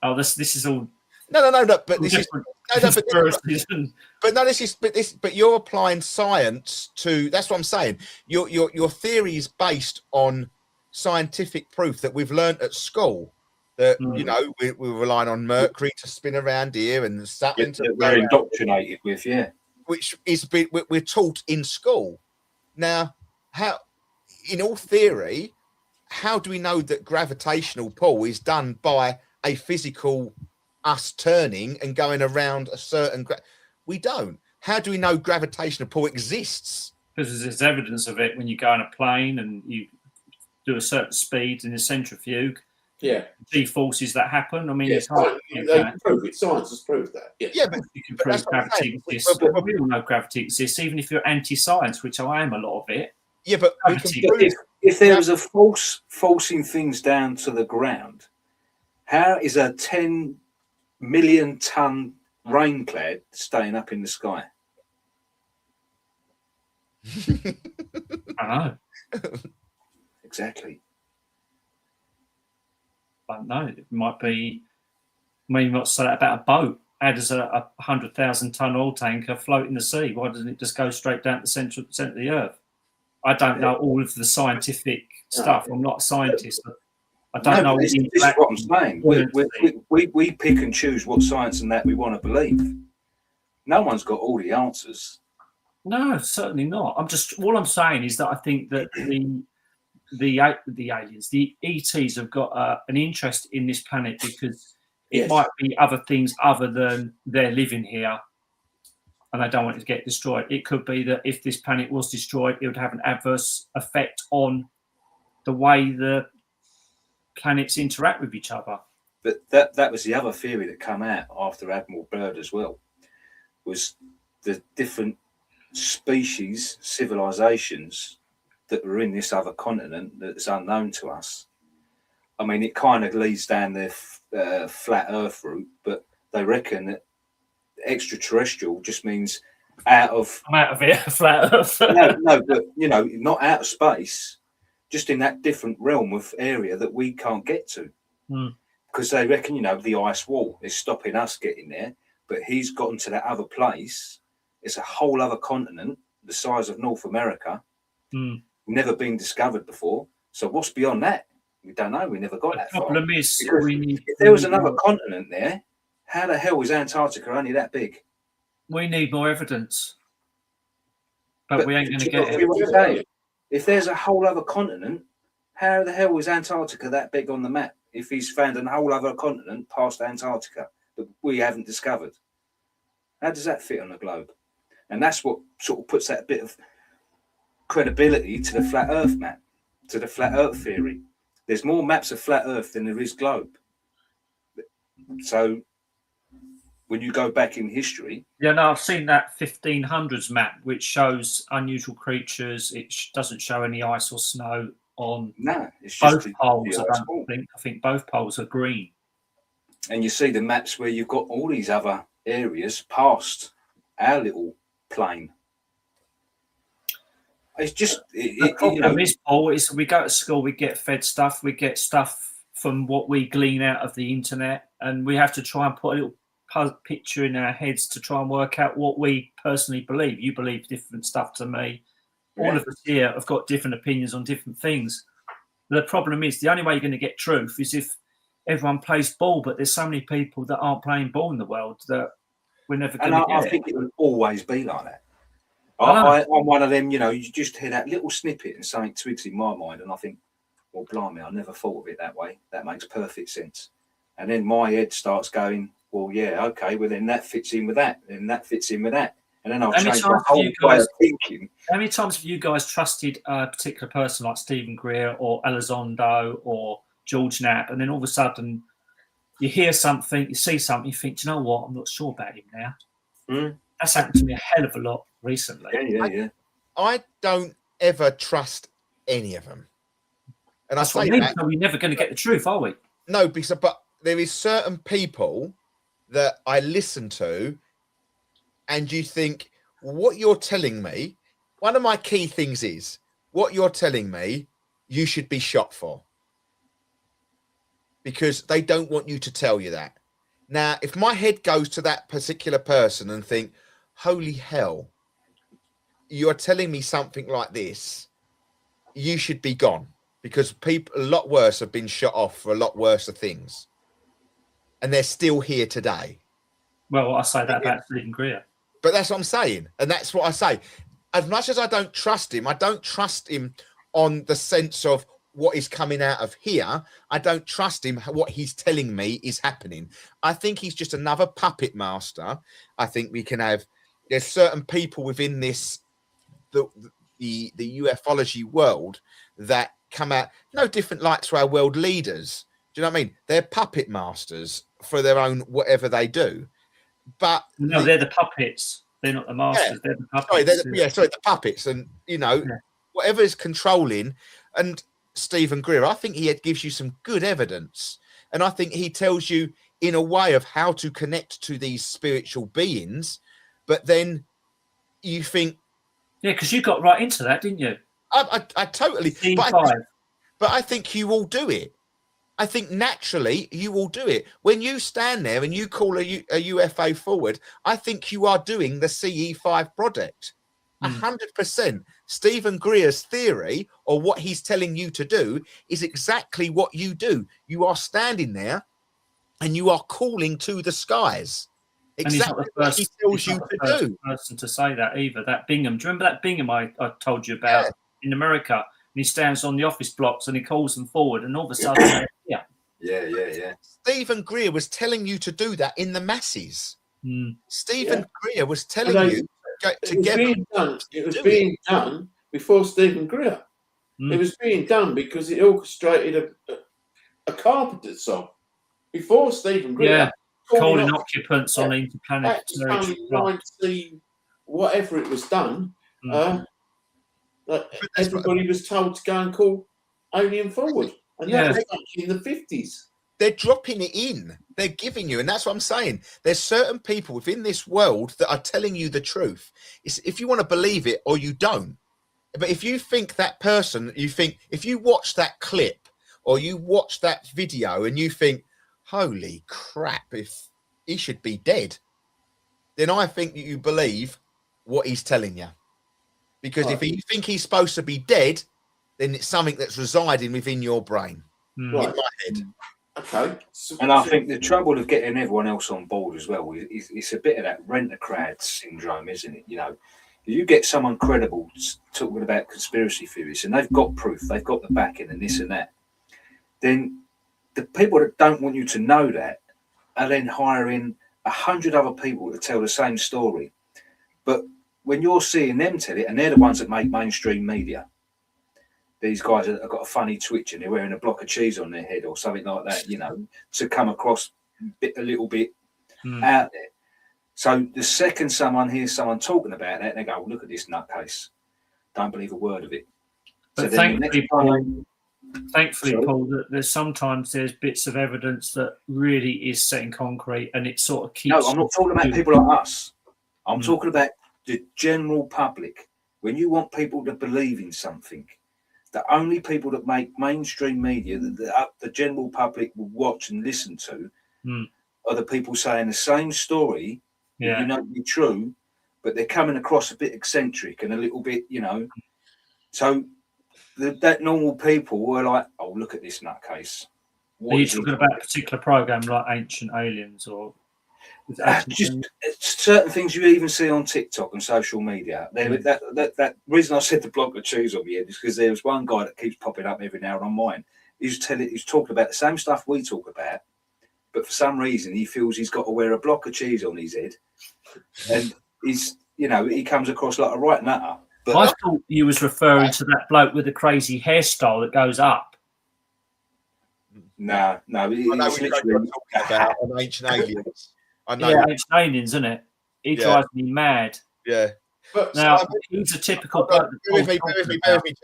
Oh, this is all. No. But this is. But you're applying science to. That's what I'm saying. Your theory is based on scientific proof that we've learned at school. That we're relying on Mercury to spin around here and Saturn to. We're indoctrinated with, which is we're taught in school. Now, how, in all theory, how do we know that gravitational pull is done by a physical us turning and going around a certain we don't. How do we know gravitational pull exists? Because there's evidence of it when you go on a plane and you do a certain speed in a centrifuge. G forces that happen. I mean, it's hard. They prove it. Science has proved that. But you can prove gravity exists. But we all know gravity exists, even if you're anti-science, which I am a lot of it. Yeah, but if there was a forcing things down to the ground, how is a 10 million ton rain cloud staying up in the sky? I know. Exactly. I don't know. It might be. I mean, you might say that about a boat. How does a 100,000 ton oil tanker float in the sea? Why doesn't it just go straight down to the center of the earth? I don't know all of the scientific stuff. I'm not a scientist. I don't know. This is what I'm saying. We pick and choose what science and that we want to believe. No one's got all the answers. No, certainly not. All I'm saying is that I think that the aliens, the ETs, have got an interest in this planet because it might be other things other than they're living here, and they don't want it to get destroyed. It could be that if this planet was destroyed, it would have an adverse effect on the way the planets interact with each other. But that was the other theory that came out after Admiral Byrd as well, was the different species, civilizations that were in this other continent that's unknown to us. I mean, it kind of leads down the flat Earth route, but they reckon that extraterrestrial just means out of it, flat Earth. no, but not out of space, just in that different realm of area that we can't get to. because they reckon, the ice wall is stopping us getting there, but he's gotten to that other place. It's a whole other continent, the size of North America, never been discovered before. So what's beyond that? We don't know. We never got that far. The problem is, if there was another continent there, how the hell was Antarctica only that big? We need more evidence. But we ain't going to get it. If there's a whole other continent, how the hell was Antarctica that big on the map? If he's found a whole other continent past Antarctica that we haven't discovered, how does that fit on the globe? And that's what sort of puts that bit of credibility to the flat Earth map, to the flat Earth theory. There's more maps of flat Earth than there is globe. So when you go back in history, I've seen that 1500s map, which shows unusual creatures. It doesn't show any ice or snow on it's both just poles. I think both poles are green. And you see the maps where you've got all these other areas past our little plane. It's just the problem is, Paul, is we go to school, we get fed stuff, we get stuff from what we glean out of the internet, and we have to try and put a little picture in our heads to try and work out what we personally believe. You believe different stuff to me. All of us here have got different opinions on different things. The problem is, the only way you're going to get truth is if everyone plays ball, but there's so many people that aren't playing ball in the world that we're never going to get I think it will always be like that. I'm one of them, you just hear that little snippet and something twigs in my mind, and I think, well, blimey, I never thought of it that way. That makes perfect sense. And then my head starts going, well, yeah, okay, well, then that fits in with that, and that fits in with that. And then I'll change my whole way of thinking. How many times have you guys trusted a particular person like Stephen Greer or Elizondo or George Knapp, and then all of a sudden you hear something, you see something, you think, do you know what, I'm not sure about him now. That's happened to me a hell of a lot recently. Yeah. I don't ever trust any of them. And that's what I mean. So we're never going to get the truth, are we? No, but there is certain people that I listen to, and you think, what you're telling me, one of my key things is, what you're telling me, you should be shot for. Because they don't want you to tell you that. Now, if my head goes to that particular person and think, holy hell, you're telling me something like this, you should be gone. Because people a lot worse have been shot off for a lot worse things. And they're still here today. Well, I say that about Stephen Greer. But that's what I'm saying. And that's what I say. As much as I don't trust him on the sense of what is coming out of here. I don't trust him. What he's telling me is happening. I think he's just another puppet master. I think there's certain people within this, the ufology world that come out no different like to our world leaders. Do you know what I mean? They're puppet masters for their own whatever they do. But no, they're the puppets. They're not the masters. They're the puppets. Sorry, the puppets, and whatever is controlling. And Stephen Greer, I think he gives you some good evidence, and I think he tells you in a way of how to connect to these spiritual beings. But then you think, because you got right into that, didn't you? I totally. But I think you all do it. I think naturally you will do it. When you stand there and you call a UFO forward, I think you are doing the CE5 project. 100%. Stephen Greer's theory, or what he's telling you to do, is exactly what you do. You are standing there and you are calling to the skies. Exactly what he tells you to do. Person to say that either. That Bingham. Do you remember that Bingham I told you about in America? And he stands on the office blocks and he calls them forward, and all of a sudden, Yeah. Stephen Greer was telling you to do that in the masses. Stephen Greer was telling you to get it was being done before Stephen Greer. It was being done because it orchestrated a carpenter song before Stephen Greer. Calling occupants on interplanetary whatever it was done. Everybody was told to go and call Alien forward, and that was in the 50s. They're dropping it in. They're giving you, and that's what I'm saying. There's certain people within this world that are telling you the truth. It's if you want to believe it or you don't. But if you think that person, if you watch that clip or you watch that video and you think, holy crap, if he should be dead, then I think that you believe what he's telling you. Because if you think he's supposed to be dead, then it's something that's residing within your brain, in my head. Okay. And I think the trouble of getting everyone else on board as well is it's a bit of that rent-a-crowd syndrome, isn't it? You know, you get someone credible talking about conspiracy theories and they've got proof, they've got the backing and this and that, then the people that don't want you to know that are then hiring 100 other people to tell the same story. But when you're seeing them tell it, and they're the ones that make mainstream media, these guys have got a funny twitch and they're wearing a block of cheese on their head or something like that, you know, to come across a little bit out there. So the second someone hears someone talking about that, they go, look at this nutcase. Don't believe a word of it. But so thankfully, Paul, that there's bits of evidence that really is set in concrete and it sort of keeps... No, I'm not talking about people like us. I'm talking about the general public. When you want people to believe in something, the only people that make mainstream media that the general public will watch and listen to are the people saying the same story, you know, to be true, but they're coming across a bit eccentric and a little bit, you know. So that normal people were like, oh, look at this nutcase. Are you talking about a particular program like Ancient Aliens or... just certain things you even see on TikTok and social media. That reason I said the block of cheese on my head is because there was one guy that keeps popping up every now and on mine. He's talking about the same stuff we talk about, but for some reason he feels he's got to wear a block of cheese on his head, and he comes across like a right nutter. But I thought you was referring to that bloke with the crazy hairstyle that goes up. No, I know what you're talking about on Ancient Aliens. I know. Yeah, Ancient Aliens, isn't it? He drives me mad. Yeah. But now, he's a typical bloke. Bear with me,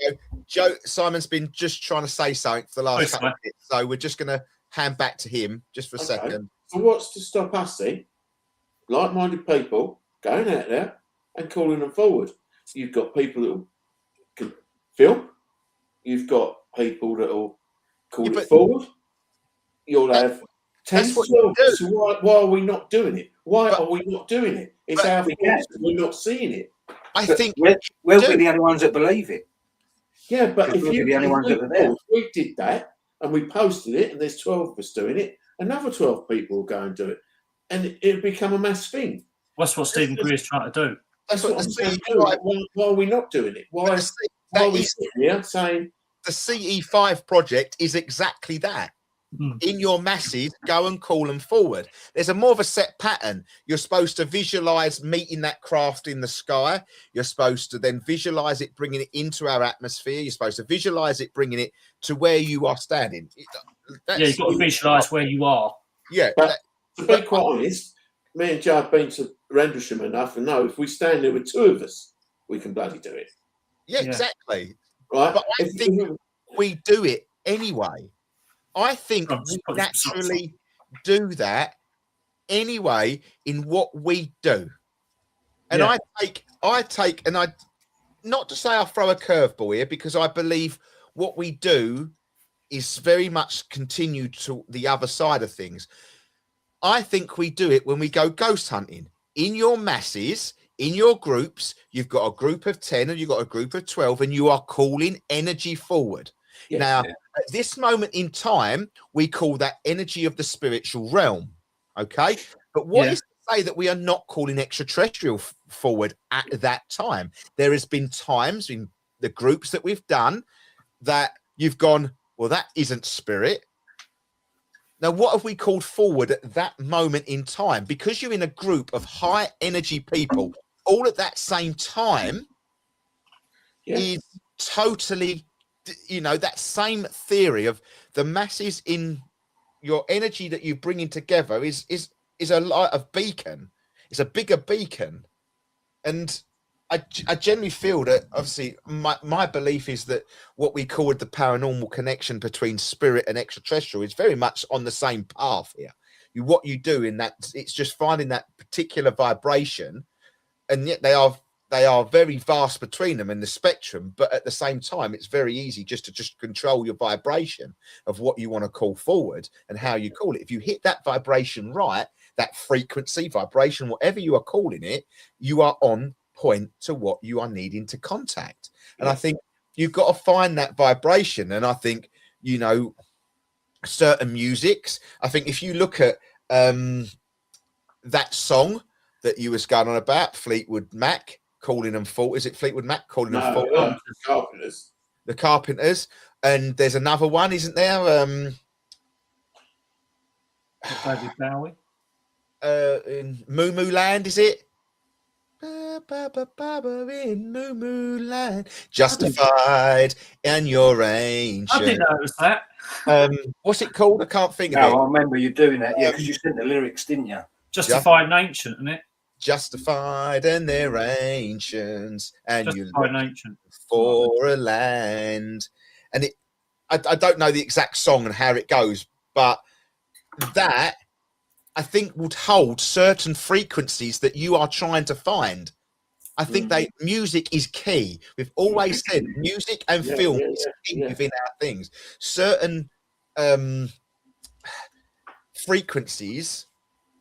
Joe. Simon's been just trying to say something for the last couple of minutes, so we're just going to hand back to him just for a second. So what's to stop us then, like-minded people, going out there and calling them forward? You've got people that can film. You've got people that will call it forward. You'll have 10 to 12. So why are we not doing it? Why are we not doing it? It's our fault we're not seeing it. I think we'll be the only ones that believe it. Yeah, but if we're the only ones that are there. We did that and we posted it, and there's 12 of us doing it. Another 12 people will go and do it, and it'll become a mass thing. That's what Stephen Greer's trying to do. That's what I'm saying. Why are we not doing it? Why are we sitting here saying the CE5 project is exactly that? In your masses, go and call them forward. There's a more of a set pattern. You're supposed to visualize meeting that craft in the sky. You're supposed to then visualize it, bringing it into our atmosphere. You're supposed to visualize it, bringing it to where you are standing. You've got to visualize where you are. Yeah. But to be quite honest, me and Joe have been to Rendlesham enough and know if we stand there with two of us, we can bloody do it. Yeah, exactly. Right. But I think we do it anyway. I think we naturally do that anyway in what we do. And I take, and I, not to say I'll throw a curveball here, because I believe what we do is very much continued to the other side of things. I think we do it when we go ghost hunting. In your masses, in your groups, you've got a group of 10 and you've got a group of 12, and you are calling energy forward. Yes, now, at this moment in time, we call that energy of the spiritual realm. Okay. But what is to say that we are not calling extraterrestrial forward at that time? There has been times in the groups that we've done that you've gone, well, that isn't spirit. Now, what have we called forward at that moment in time? Because you're in a group of high energy people all at that same time is totally, that same theory of the masses in your energy that you're bringing together is a light of beacon. It's a bigger beacon. And I generally feel that, obviously, my belief is that what we call the paranormal connection between spirit and extraterrestrial is very much on the same path here. What you do in that, it's just finding that particular vibration, and yet they they are very vast between them in the spectrum, but at the same time, it's very easy just to control your vibration of what you want to call forward and how you call it. If you hit that vibration right, that frequency, vibration, whatever you are calling it, you are on point to what you are needing to contact. And I think you've got to find that vibration. And I think, you know, certain musics, I think if you look at that song that you was going on about, Fleetwood Mac, Calling Them Forward. Is it Fleetwood Mac, Calling Them Forward? Carpenters. The Carpenters. And there's another one, isn't there? David Bowie. In Moo Moo Land, is it? In Moo Moo Land, justified and you're ancient. I didn't know it was that. What's it called? I can't think of it. I remember you doing that, because you sent the lyrics, didn't you? Justified and ancient, isn't it? Justified and they're ancients, and Justified you look and ancient for a land. And I don't know the exact song and how it goes, but that I think would hold certain frequencies that you are trying to find. I think music is key. We've always said music and film is key within our things. Certain frequencies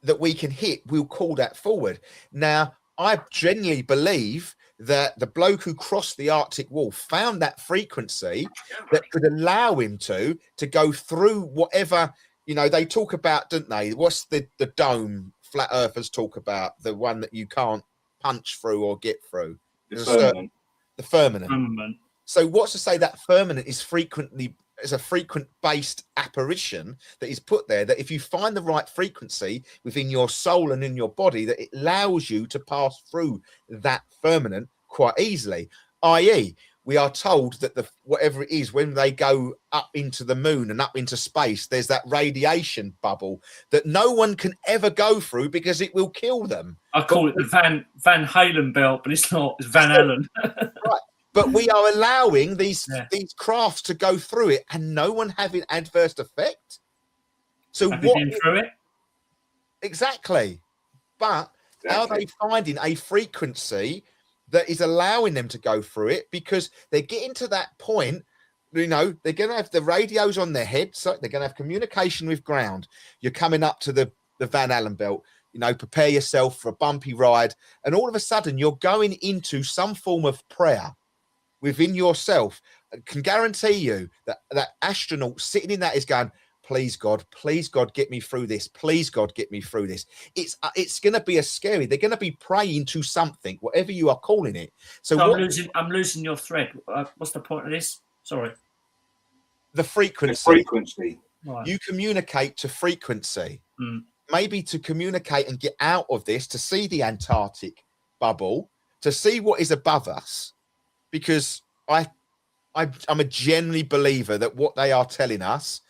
that we can hit, we'll call that forward. Now, I genuinely believe that the bloke who crossed the Arctic wall found that frequency that could allow him to go through whatever, you know, they talk about, don't they? What's the dome flat earthers talk about? The one that you can't punch through or get through. The firmament. So what's to say that firmament is a frequent based apparition that is put there, that if you find the right frequency within your soul and in your body, that it allows you to pass through that firmament quite easily. I.e., we are told that whatever it is, when they go up into the moon and up into space, there's that radiation bubble that no one can ever go through because it will kill them. I call it the Van Halen belt, but it's not. It's Van Allen. Right. But we are allowing these crafts to go through it and no one having adverse effect. So have you been through it? Exactly. But are they finding a frequency that is allowing them to go through it? Because they're getting to that point, you know, they're going to have the radios on their head, so they're going to have communication with ground. You're coming up to the Van Allen belt, you know, prepare yourself for a bumpy ride. And all of a sudden you're going into some form of prayer within yourself. I can guarantee you that that astronaut sitting in that is going, please God, get me through this. Please God, get me through this. It's going to be a scary. They're going to be praying to something, whatever you are calling it. So I'm losing your thread. What's the point of this? Sorry. The frequency. The frequency. Right. You communicate to frequency. Maybe to communicate and get out of this, to see the Antarctic bubble, to see what is above us. Because I'm a genuine believer that what they are telling us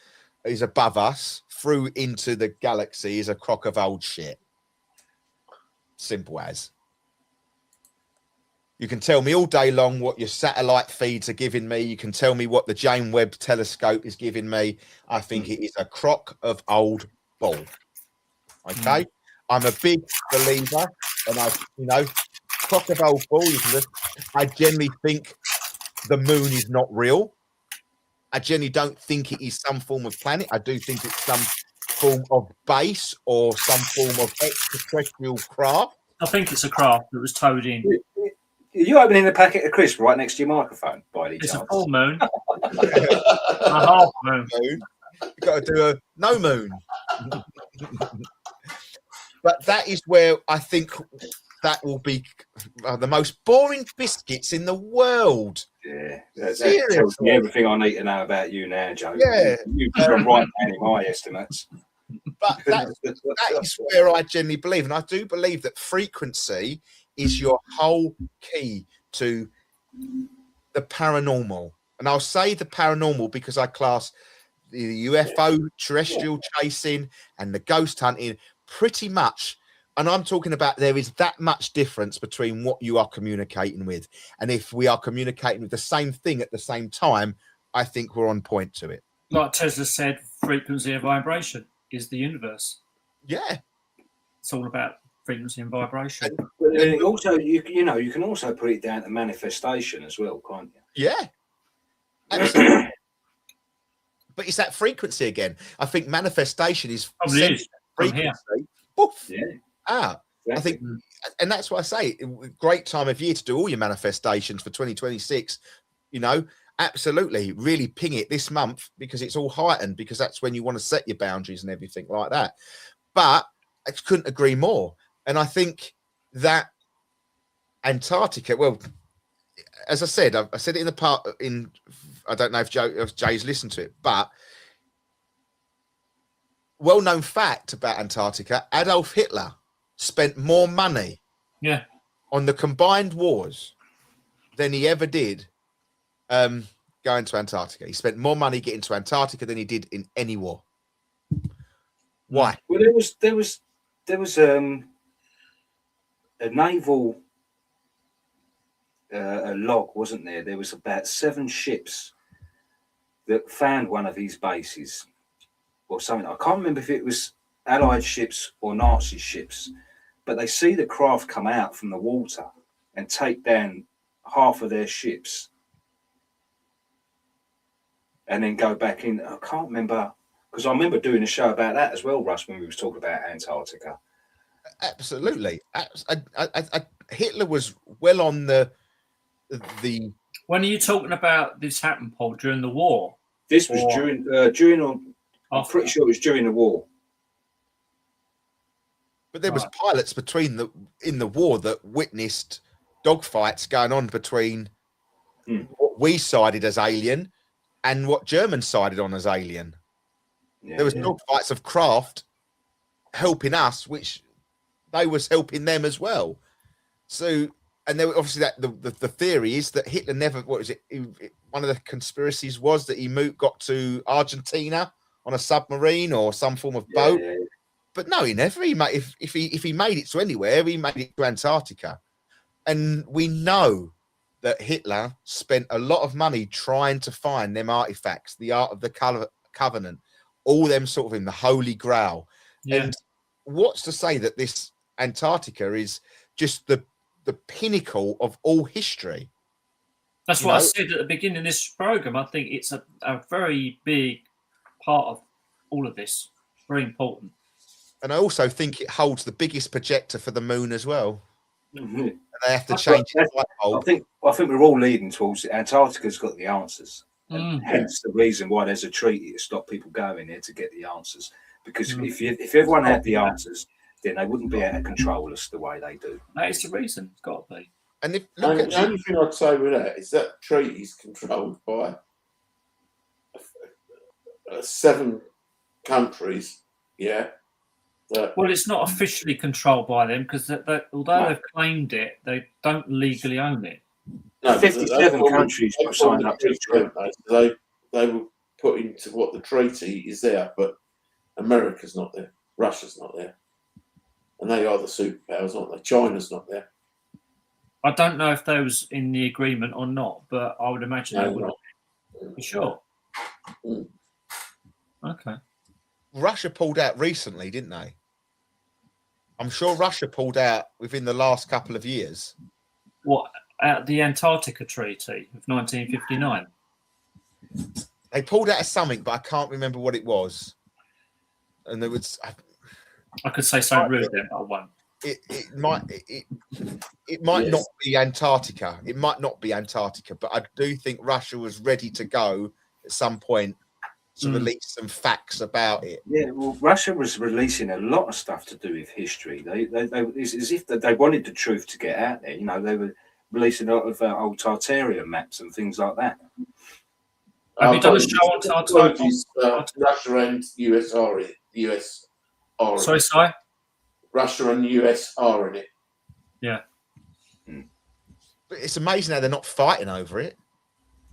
is above us through into the galaxy is a crock of old shit. Simple as. You can tell me all day long what your satellite feeds are giving me. You can tell me what the James Webb telescope is giving me. I think it is a crock of old bull. Okay? I'm a big believer, and crock of old bull. I generally think the moon is not real. I generally don't think it is some form of planet. I do think it's some form of base or some form of extraterrestrial craft. I think it's a craft that was towed in. Are you opening a packet of crisps right next to your microphone, by any chance? It's a full moon. A half moon. You've got to do a no moon. But that is where I think that will be the most boring biscuits in the world. Yeah, that tells me everything I need to know about you now, Joe. Yeah. You've got right in my estimates. But that is where I genuinely believe. And I do believe that frequency is your whole key to the paranormal. And I'll say the paranormal because I class the UFO terrestrial chasing and the ghost hunting pretty much. And I'm talking about there is that much difference between what you are communicating with. And if we are communicating with the same thing at the same time, I think we're on point to it. Like Tesla said, frequency and vibration is the universe. Yeah. It's all about frequency and vibration. When also, you can also put it down to manifestation as well, can't you? Yeah, absolutely. But it's that frequency again. I think manifestation is Probably is from here. Poof, Yeah. out. Exactly. I think, and that's why I say, great time of year to do all your manifestations for 2026. You know, absolutely, really ping it this month because it's all heightened, because that's when you want to set your boundaries and everything like that. But I couldn't agree more. And I think that Antarctica, well, as I said it in the part in, I don't know if Jay's listened to it, but well-known fact about Antarctica, Adolf Hitler spent more money on the combined wars than he ever did going to Antarctica. He spent more money getting to Antarctica than he did in any war. Why? Well, there was a naval a log, wasn't there? There was about 7 ships that found one of these bases or something. I can't remember if it was Allied ships or Nazi ships, but they see the craft come out from the water and take down half of their ships and then go back in. I can't remember, because I remember doing a show about that as well, Russ, when we was talking about Antarctica. Absolutely. Hitler was well on the. When are you talking about this happened, Paul? During the war? This was during. I'm pretty sure it was during the war. But there was pilots in the war that witnessed dogfights going on between what we sided as alien and what Germans sided on as alien. Yeah, there was dogfights of craft helping us, which they was helping them as well. So, and there obviously that the theory is that Hitler never. What is it? One of the conspiracies was that he got to Argentina on a submarine or some form of boat. Yeah. But no, he never. He made, if he made it to anywhere, he made it to Antarctica. And we know that Hitler spent a lot of money trying to find them artifacts, the Art of the Covenant, all them sort of in the Holy Grail. Yeah. And what's to say that this Antarctica is just the pinnacle of all history? That's what I said at the beginning of this program. I think it's a very big part of all of this. Very important. And I also think it holds the biggest projector for the moon as well. Mm-hmm. And they have to change it. I think we're all leading towards it. Antarctica's got the answers. And hence the reason why there's a treaty to stop people going there to get the answers. Because if everyone had the answers, then they wouldn't be able to control us the way they do. That is the reason. It's got to be. And the only thing I'd say with that is that treaty is controlled by 7 countries. Yeah. Well, it's not officially controlled by them because although they've claimed it, they don't legally own it. No, 57 countries were signed up to the treaty. They were put into what the treaty is there, but America's not there, Russia's not there, and they are the superpowers, aren't they? China's not there. I don't know if those in the agreement or not, but I would imagine they would. For sure. Okay. Russia pulled out recently, didn't they? I'm sure Russia pulled out within the last couple of years. What, out the Antarctica Treaty of 1959? They pulled out of something, but I can't remember what it was. And there was. I could say something rude then, but I won't. It might not be Antarctica. It might not be Antarctica, but I do think Russia was ready to go at some point to release some facts about it. Yeah, well, Russia was releasing a lot of stuff to do with history. It's as if they wanted the truth to get out there. You know, they were releasing a lot of old Tartarian maps and things like that. Have you done a show on Tartarian? Russia and US are in it. Sorry? Russia and US are in it. Yeah. But it's amazing how they're not fighting over it.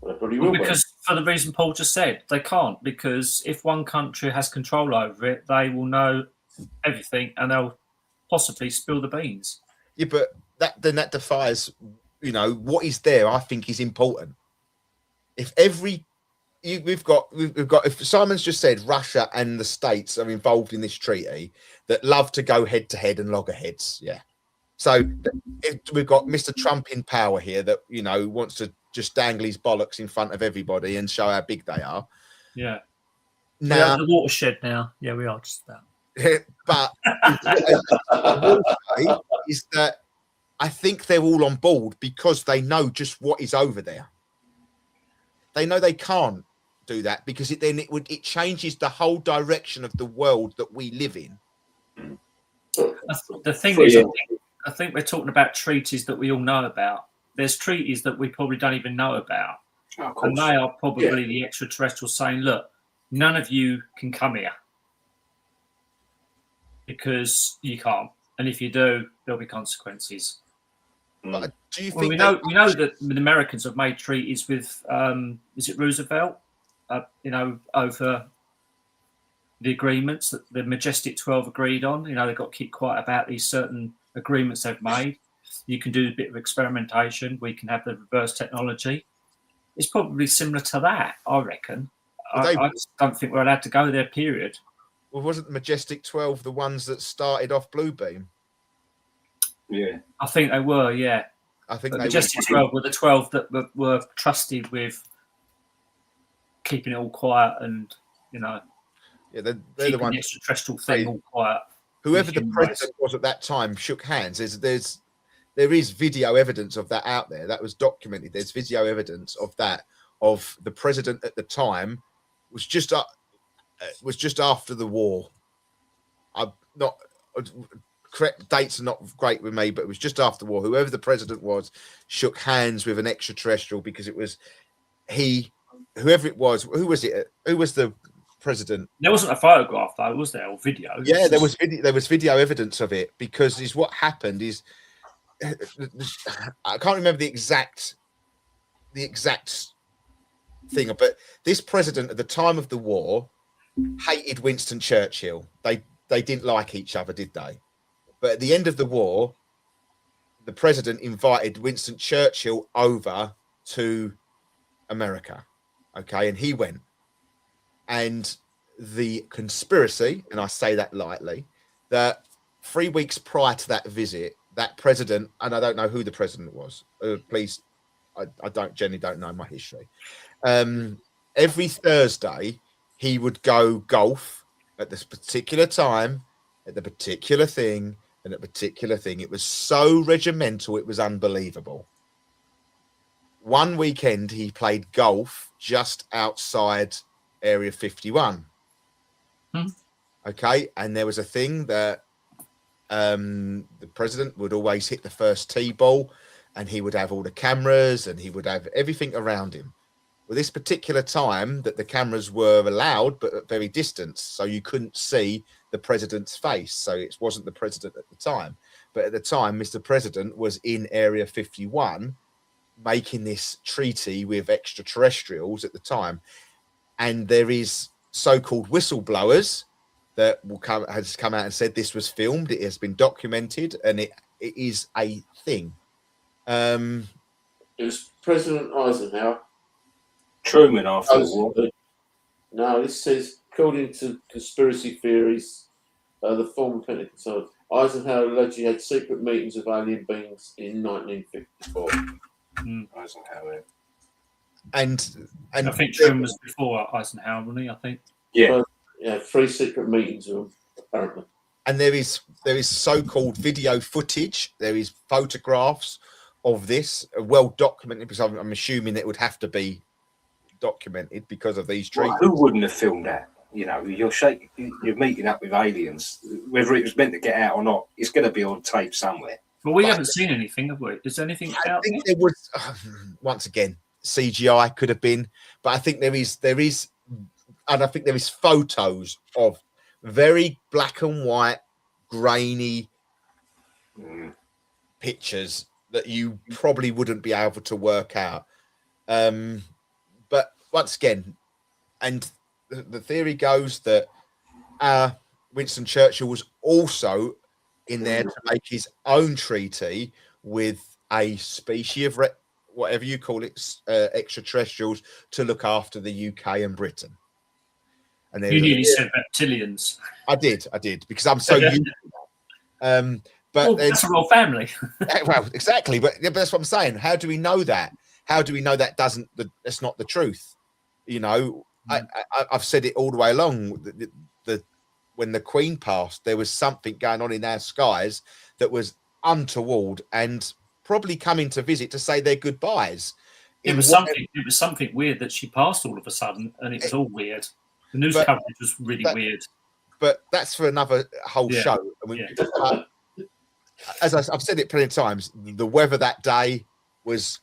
Well, because for the reason Paul just said, they can't, because if one country has control over it, they will know everything and they'll possibly spill the beans. Yeah, but that defies, what is there, I think is important. If if Simon's just said Russia and the States are involved in this treaty that love to go head to head and loggerheads, yeah. So we've got Mr. Trump in power here that, you know, wants to just dangle his bollocks in front of everybody and show how big they are. Yeah. Now, we're at the watershed now. Yeah, we are just about. But what I will say is that I think they're all on board because they know just what is over there. They know they can't do that because it changes the whole direction of the world that we live in. The thing is, I think we're talking about treaties that we all know about. There's treaties that we probably don't even know about. And they are probably the extraterrestrials saying, look, none of you can come here because you can't. And if you do, there'll be consequences. But do you think we know that the Americans have made treaties with, is it Roosevelt? You know, over the agreements that the Majestic 12 agreed on. You know, they got keep quiet about these certain agreements they've made. You can do a bit of experimentation. We can have the reverse technology. It's probably similar to that, I reckon. I just don't think we're allowed to go there, period. Well, wasn't the Majestic 12 the ones that started off Bluebeam? Yeah. I think they were, yeah. I think the they Majestic 12 were the 12 that were trusted with keeping it all quiet and, you know, yeah, they're the ones. The extraterrestrial thing all quiet. Whoever the president was at that time shook hands. There is video evidence of that out there. That was documented. There's video evidence of that, of the president at the time was just after the war. I'm not correct, dates are not great with me, but it was just after the war. Whoever the president was shook hands with an extraterrestrial because it was whoever it was. Who was it? Who was the president? There wasn't a photograph though, was there, or video? Yeah, there was video evidence of it because what happened is I can't remember the exact thing, but this president at the time of the war hated Winston Churchill. They didn't like each other, did they? But at the end of the war, the president invited Winston Churchill over to America. Okay, and he went. And the conspiracy, and I say that lightly, that 3 weeks prior to that visit, that president, and I don't know who the president was. Please, I generally don't know my history. Every Thursday, he would go golf at this particular time, at the particular thing, and at particular thing. It was so regimental, it was unbelievable. One weekend, he played golf just outside Area 51. Okay, and there was a thing that the president would always hit the first tee ball, and he would have all the cameras and he would have everything around him. Well, this particular time that the cameras were allowed, but at very distance, so you couldn't see the president's face. So it wasn't the president at the time. But at the time, Mr. President was in Area 51 making this treaty with extraterrestrials at the time. And there is so-called whistleblowers that has come out and said this was filmed. It has been documented, and it is a thing. It was President Eisenhower. Truman after the war. No, this says, according to conspiracy theories, the former Pentagon, Eisenhower allegedly had secret meetings with alien beings in 1954. Eisenhower. And I think Truman was before Eisenhower, wasn't he? I think. Yeah. Yeah, 3 secret meetings with them, apparently. And there is so-called video footage. There is photographs of this, well documented, because I'm assuming it would have to be documented because of these treaties. Well, who wouldn't have filmed that? You know, you're meeting up with aliens, whether it was meant to get out or not. It's going to be on tape somewhere. Well, we haven't seen anything, have we? Is there anything out there? There was, once again, CGI could have been, but I think there is, and I think there is photos of very black and white, grainy pictures that you probably wouldn't be able to work out. But once again, and the theory goes that Winston Churchill was also in there to make his own treaty with a species of whatever you call it, extraterrestrials, to look after the UK and Britain. And you nearly said reptilians. I did, because I'm so used to that. But that's a royal family. well, exactly. But that's what I'm saying. How do we know that? How do we know that that's not the truth? You know, I've said it all the way along. When the Queen passed, there was something going on in our skies that was untoward and probably coming to visit to say their goodbyes. It was something weird that she passed all of a sudden, and it was all weird. The news coverage was really weird. But that's for another whole show. I mean, as I've said it plenty of times, the weather that day was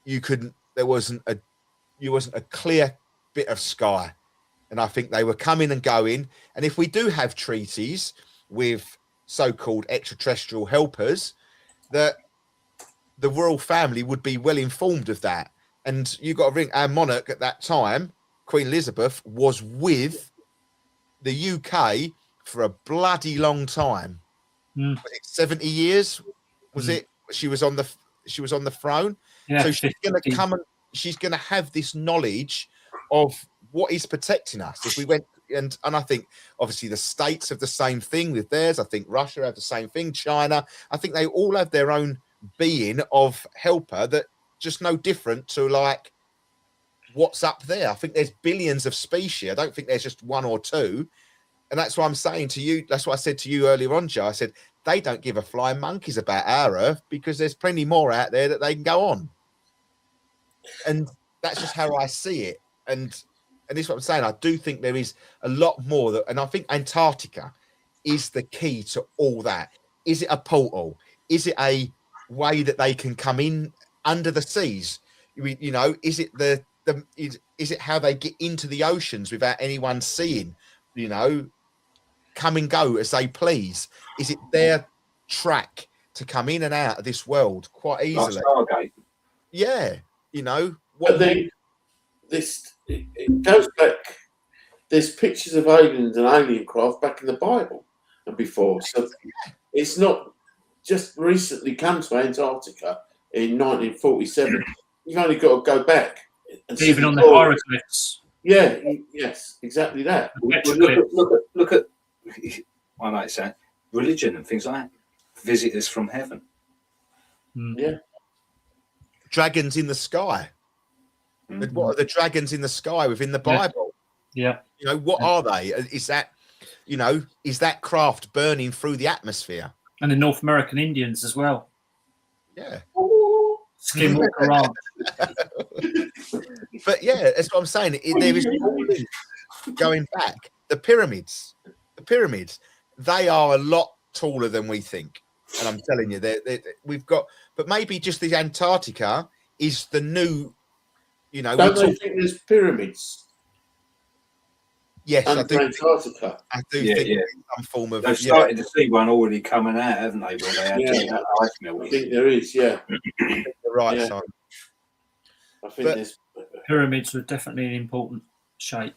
there wasn't a clear bit of sky. And I think they were coming and going. And if we do have treaties with so-called extraterrestrial helpers, that the royal family would be well informed of that. And you got to ring our monarch at that time, Queen Elizabeth, was with the UK for a bloody long time. Was it 70 years? Was it? She was on the throne. Yeah, so she's going to come and she's going to have this knowledge of what is protecting us. If we went and I think obviously the States have the same thing with theirs. I think Russia have the same thing. China. I think they all have their own being of helper that just no different to like what's up there. I think there's billions of species. I don't think there's just one or two. And that's what I'm saying to you. That's what I said to you earlier on, Joe. I said, they don't give a flying monkeys about our Earth because there's plenty more out there that they can go on. And that's just how I see it. And this is what I'm saying. I do think there is a lot more that, and I think Antarctica is the key to all that. Is it a portal? Is it a way that they can come in under the seas? You know, is it is it how they get into the oceans without anyone seeing, you know, come and go as they please? Is it their track to come in and out of this world quite easily? Stargate. Yeah, you know. But then it goes back. There's pictures of aliens and alien craft back in the Bible and before, so it's not just recently come to Antarctica in 1947. You've only got to go back. And even on the hieroglyphs. Yeah, yes, exactly that. Look at I might say religion and things like that. Visitors from heaven. Yeah. Dragons in the sky. What are the dragons in the sky within the Bible? Yeah. You know, what are they? Is that, you know, is that craft burning through the atmosphere? And the North American Indians as well. Yeah. Skinwalker Ranch. But yeah, that's what I'm saying. There is all this going back. The pyramids, they are a lot taller than we think. And I'm telling you, we've got, but maybe just the Antarctica is the new, you know. Don't they think there's pyramids? Yes, I do. Antarctica. I do think there's some form of. They've started to see one already coming out, haven't they? Where they actually have ice melting. I think there is, yeah. The right side. I think there's pyramids were definitely an important shape.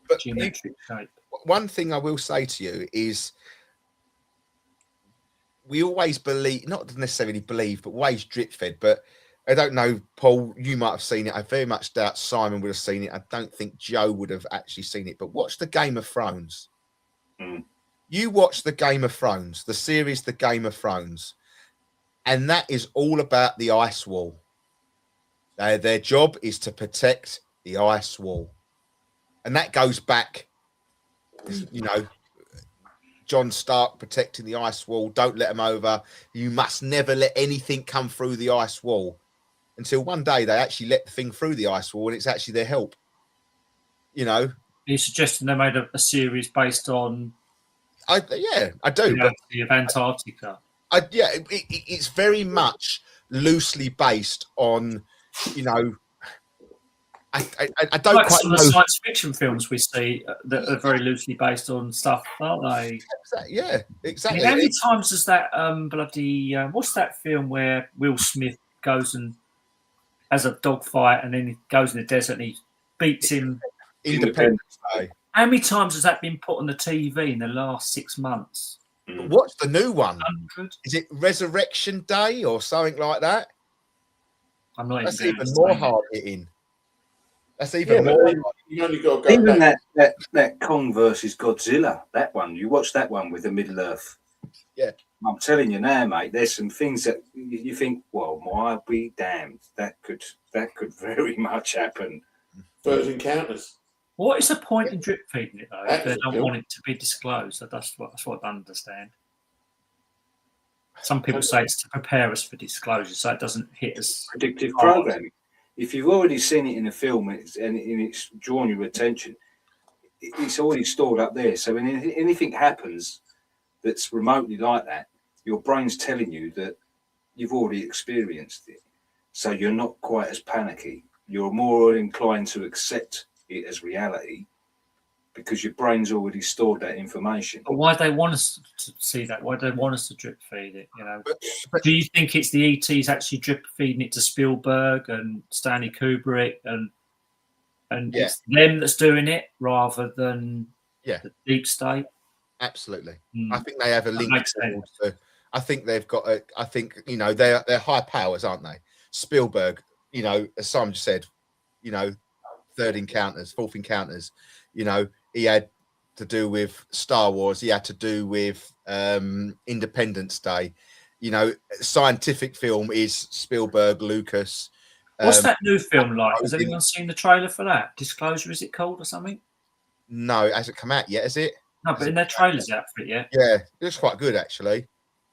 But geometric shape. One thing I will say to you is, we always believe, not necessarily believe, but always drip fed. But I don't know, Paul, you might have seen it. I very much doubt Simon would have seen it. I don't think Joe would have actually seen it. But watch the Game of Thrones. You watch the Game of Thrones, the series, the Game of Thrones, and that is all about the ice wall. Their job is to protect the ice wall. And that goes back, you know, John Stark protecting the ice wall. Don't let them over. You must never let anything come through the ice wall. Until one day they actually let the thing through the ice wall and it's actually their help. You know? Are you suggesting they made a series based on... I do. But of Antarctica. It's very much loosely based on, you know... I don't like quite some know. of the science fiction films we see that are very loosely based on stuff, aren't they? Yeah, exactly. How many times is that bloody what's that film where Will Smith goes and has a dog fight and then he goes in the desert and he beats him? Independence Day. How many times has that been put on the TV in the last 6 months? What's the new one? 100. Is it Resurrection Day or something like that? I'm not. That's even more hard hitting. That's even more. You only got to go even back. that Kong versus Godzilla, that one. You watch that one with the Middle Earth. Yeah. I'm telling you now, mate. There's some things that you think, well, why be damned? That could very much happen. First encounters. What is the point in drip feeding it though? If they don't Cool. want it to be disclosed, that's what I don't understand. Some people say it's to prepare us for disclosure, so it doesn't hit us. Predictive programming. If you've already seen it in a film and it's drawn your attention, it's already stored up there. So when anything happens that's remotely like that, your brain's telling you that you've already experienced it. So you're not quite as panicky. You're more inclined to accept it as reality because your brain's already stored that information. But why do they want us to see that? Why do they want us to drip feed it? You know, do you think it's the ETs actually drip feeding it to Spielberg and Stanley Kubrick and it's them that's doing it rather than the deep state? Absolutely. I think they have a link. I think they've got I think, you know, they're high powers, aren't they? Spielberg, you know, as Simon said, you know, fourth encounters, you know, he had to do with Star Wars, he had to do with Independence Day, you know, scientific film is Spielberg, Lucas. What's that new film like? Has anyone seen the trailer for that? Disclosure, is it called or something? No, it hasn't come out yet, has it? No, but in their trailers out for it yet. Yeah, it looks quite good actually.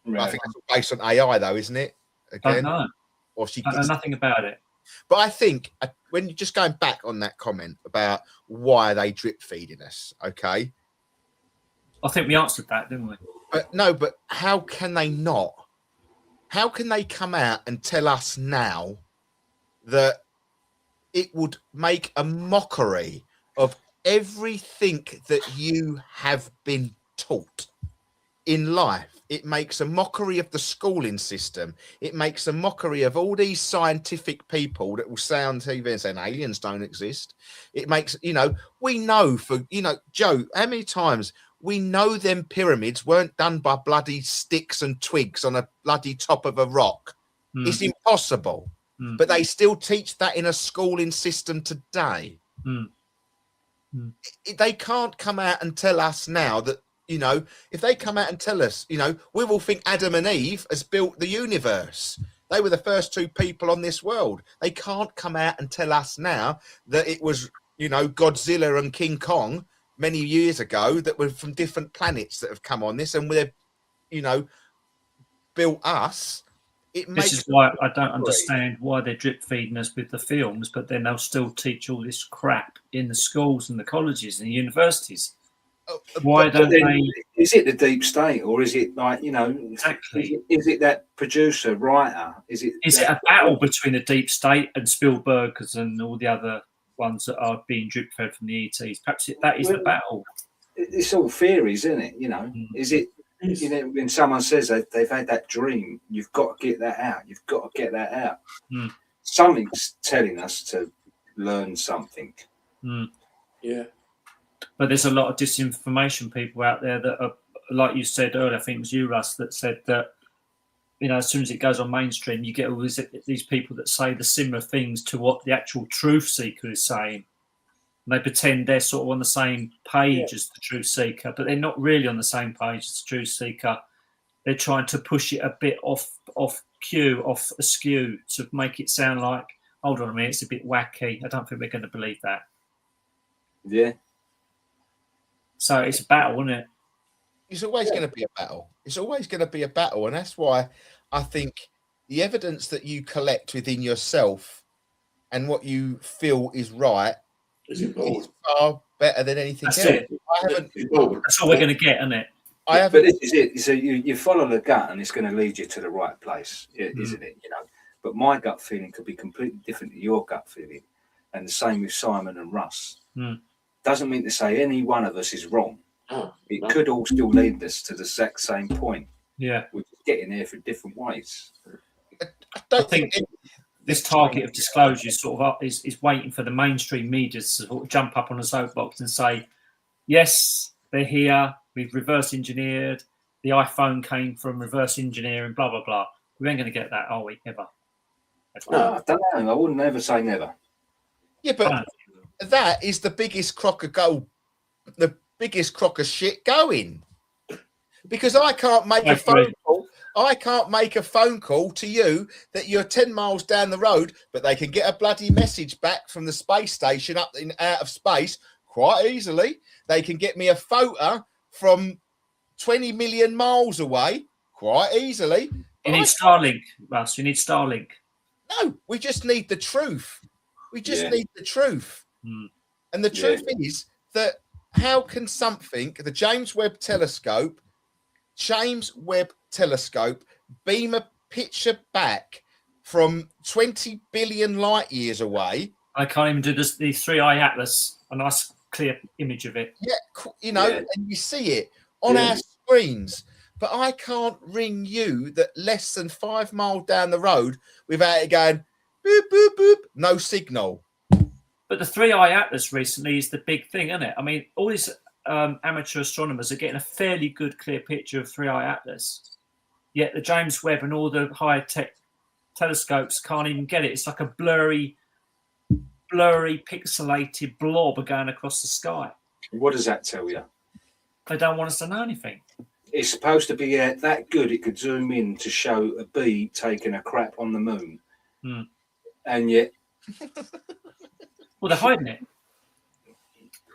Right. I think it's based on AI though, isn't it? Again, I don't know. Or she I know nothing about it. But I think when you're just going back on that comment about why are they drip feeding us, okay? I think we answered that, didn't we? But how can they not? How can they come out and tell us now that it would make a mockery of everything that you have been taught in life? It makes a mockery of the schooling system. It makes a mockery of all these scientific people that will say on TV and saying aliens don't exist. It makes, you know, we know for, you know, Joe, how many times we know them pyramids weren't done by bloody sticks and twigs on a bloody top of a rock. It's impossible. But they still teach that in a schooling system today. They can't come out and tell us now that, you know, if they come out and tell us, you know, we will think Adam and Eve has built the universe. They were the first two people on this world. They can't come out and tell us now that it was, you know, Godzilla and King Kong many years ago that were from different planets that have come on this and they've, you know, built us. This is why I don't understand why they're drip feeding us with the films, but then they'll still teach all this crap in the schools and the colleges and the universities. Why don't they? Is it the deep state, or is it like, you know? Exactly. Is it that producer writer? Is it a battle between the deep state and Spielberg's and all the other ones that are being drip fed from the ETs? Perhaps that is the battle. It's all theories, isn't it? You know, is it? You know, when someone says they've had that dream, you've got to get that out. You've got to get that out. Something's telling us to learn something. Yeah. But there's a lot of disinformation people out there that are, like you said earlier, I think it was you, Russ, that said that, you know, as soon as it goes on mainstream, you get all these people that say the similar things to what the actual truth seeker is saying. And they pretend they're sort of on the same page as the truth seeker, but they're not really on the same page as the truth seeker. They're trying to push it a bit off askew to make it sound like, hold on a minute, it's a bit wacky. I don't think we're going to believe that. Yeah. So it's a battle, isn't it? It's always going to be a battle. It's always going to be a battle. And that's why I think the evidence that you collect within yourself and what you feel is right is far better than anything else. That's all we're going to get, isn't it? But this is it. So you follow the gut and it's going to lead you to the right place, isn't it? You know. But my gut feeling could be completely different to your gut feeling. And the same with Simon and Russ. Doesn't mean to say any one of us is wrong. It could all still lead us to the exact same point. Yeah. We're just getting there for different ways. I think this target of disclosure is waiting for the mainstream media to sort of jump up on a soapbox and say, yes, they're here, we've reverse engineered, the iPhone came from reverse engineering, blah, blah, blah. We ain't going to get that, are we, ever? No, I don't know. I wouldn't ever say never. Yeah, but that is the biggest crock of gold, the biggest crock of shit going. Because I can't make I a phone agree. call. I can't make a phone call to you that you're 10 miles down the road, but they can get a bloody message back from the space station up in out of space quite easily. They can get me a photo from 20 million miles away quite easily. You need Starlink, Russ. You need Starlink. No, we just need the truth. We just Yeah. need the truth. Mm. And the truth is that how can something, the James Webb Telescope beam a picture back from 20 billion light years away? I can't even do this. The 3i Atlas, a nice clear image of it. Yeah, you know, and you see it on our screens. But I can't ring you that less than 5 miles down the road without it going boop, boop, boop, no signal. But the 3i Atlas recently is the big thing, isn't it? I mean, all these amateur astronomers are getting a fairly good, clear picture of 3i Atlas. Yet the James Webb and all the high-tech telescopes can't even get it. It's like a blurry, pixelated blob going across the sky. What does that tell you? They don't want us to know anything. It's supposed to be that good. It could zoom in to show a bee taking a crap on the moon, and yet, well, they're hiding it.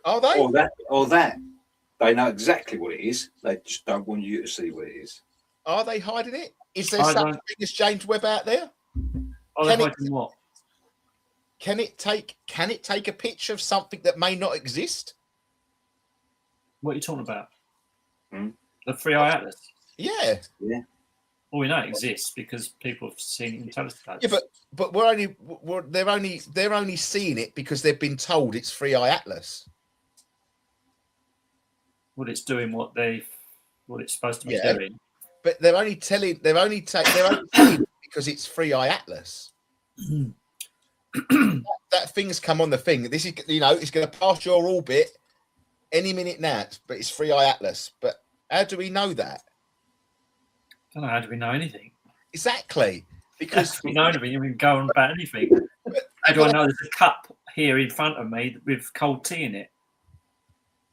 Are they? Or that. They know exactly what it is. They just don't want you to see what it is. Are they hiding it? Is there such a thing as James Webb out there? Are they hiding what? Can it take a picture of something that may not exist? What are you talking about? The 3i Atlas. Yeah. Well, we know it exists because people have seen it in telescopes. Yeah, but they're only seeing it because they've been told it's 3i Atlas. Well, it's doing what it's supposed to be doing. But they're only telling it because it's 3i Atlas. that thing's come on the thing. This is, it's going to pass your orbit any minute now, but it's 3i Atlas. But how do we know that? I don't know. How do we know anything? Exactly. Because we know anything. We can go on about anything. How do I know there's a cup here in front of me with cold tea in it?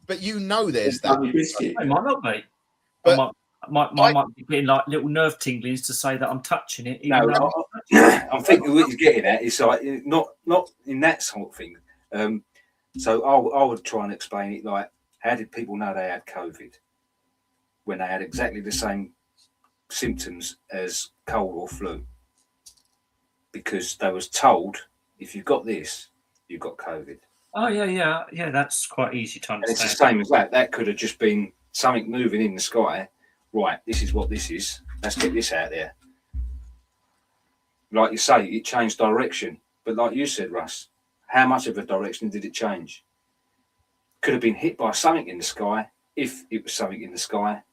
But there's that. It might not be. But I might be getting like little nerve tinglings to say that I'm touching it. I'm thinking what he's getting at is like not in that sort of thing. So I would try and explain it like, how did people know they had COVID when they had exactly the same symptoms as cold or flu? Because they was told, if you've got this, you've got COVID. Oh yeah. That's quite easy to understand. And it's the same as that. That could have just been something moving in the sky. Right, this is what this is. Let's get this out there. Like you say, it changed direction. But like you said, Russ, how much of a direction did it change? Could have been hit by something in the sky, if it was something in the sky.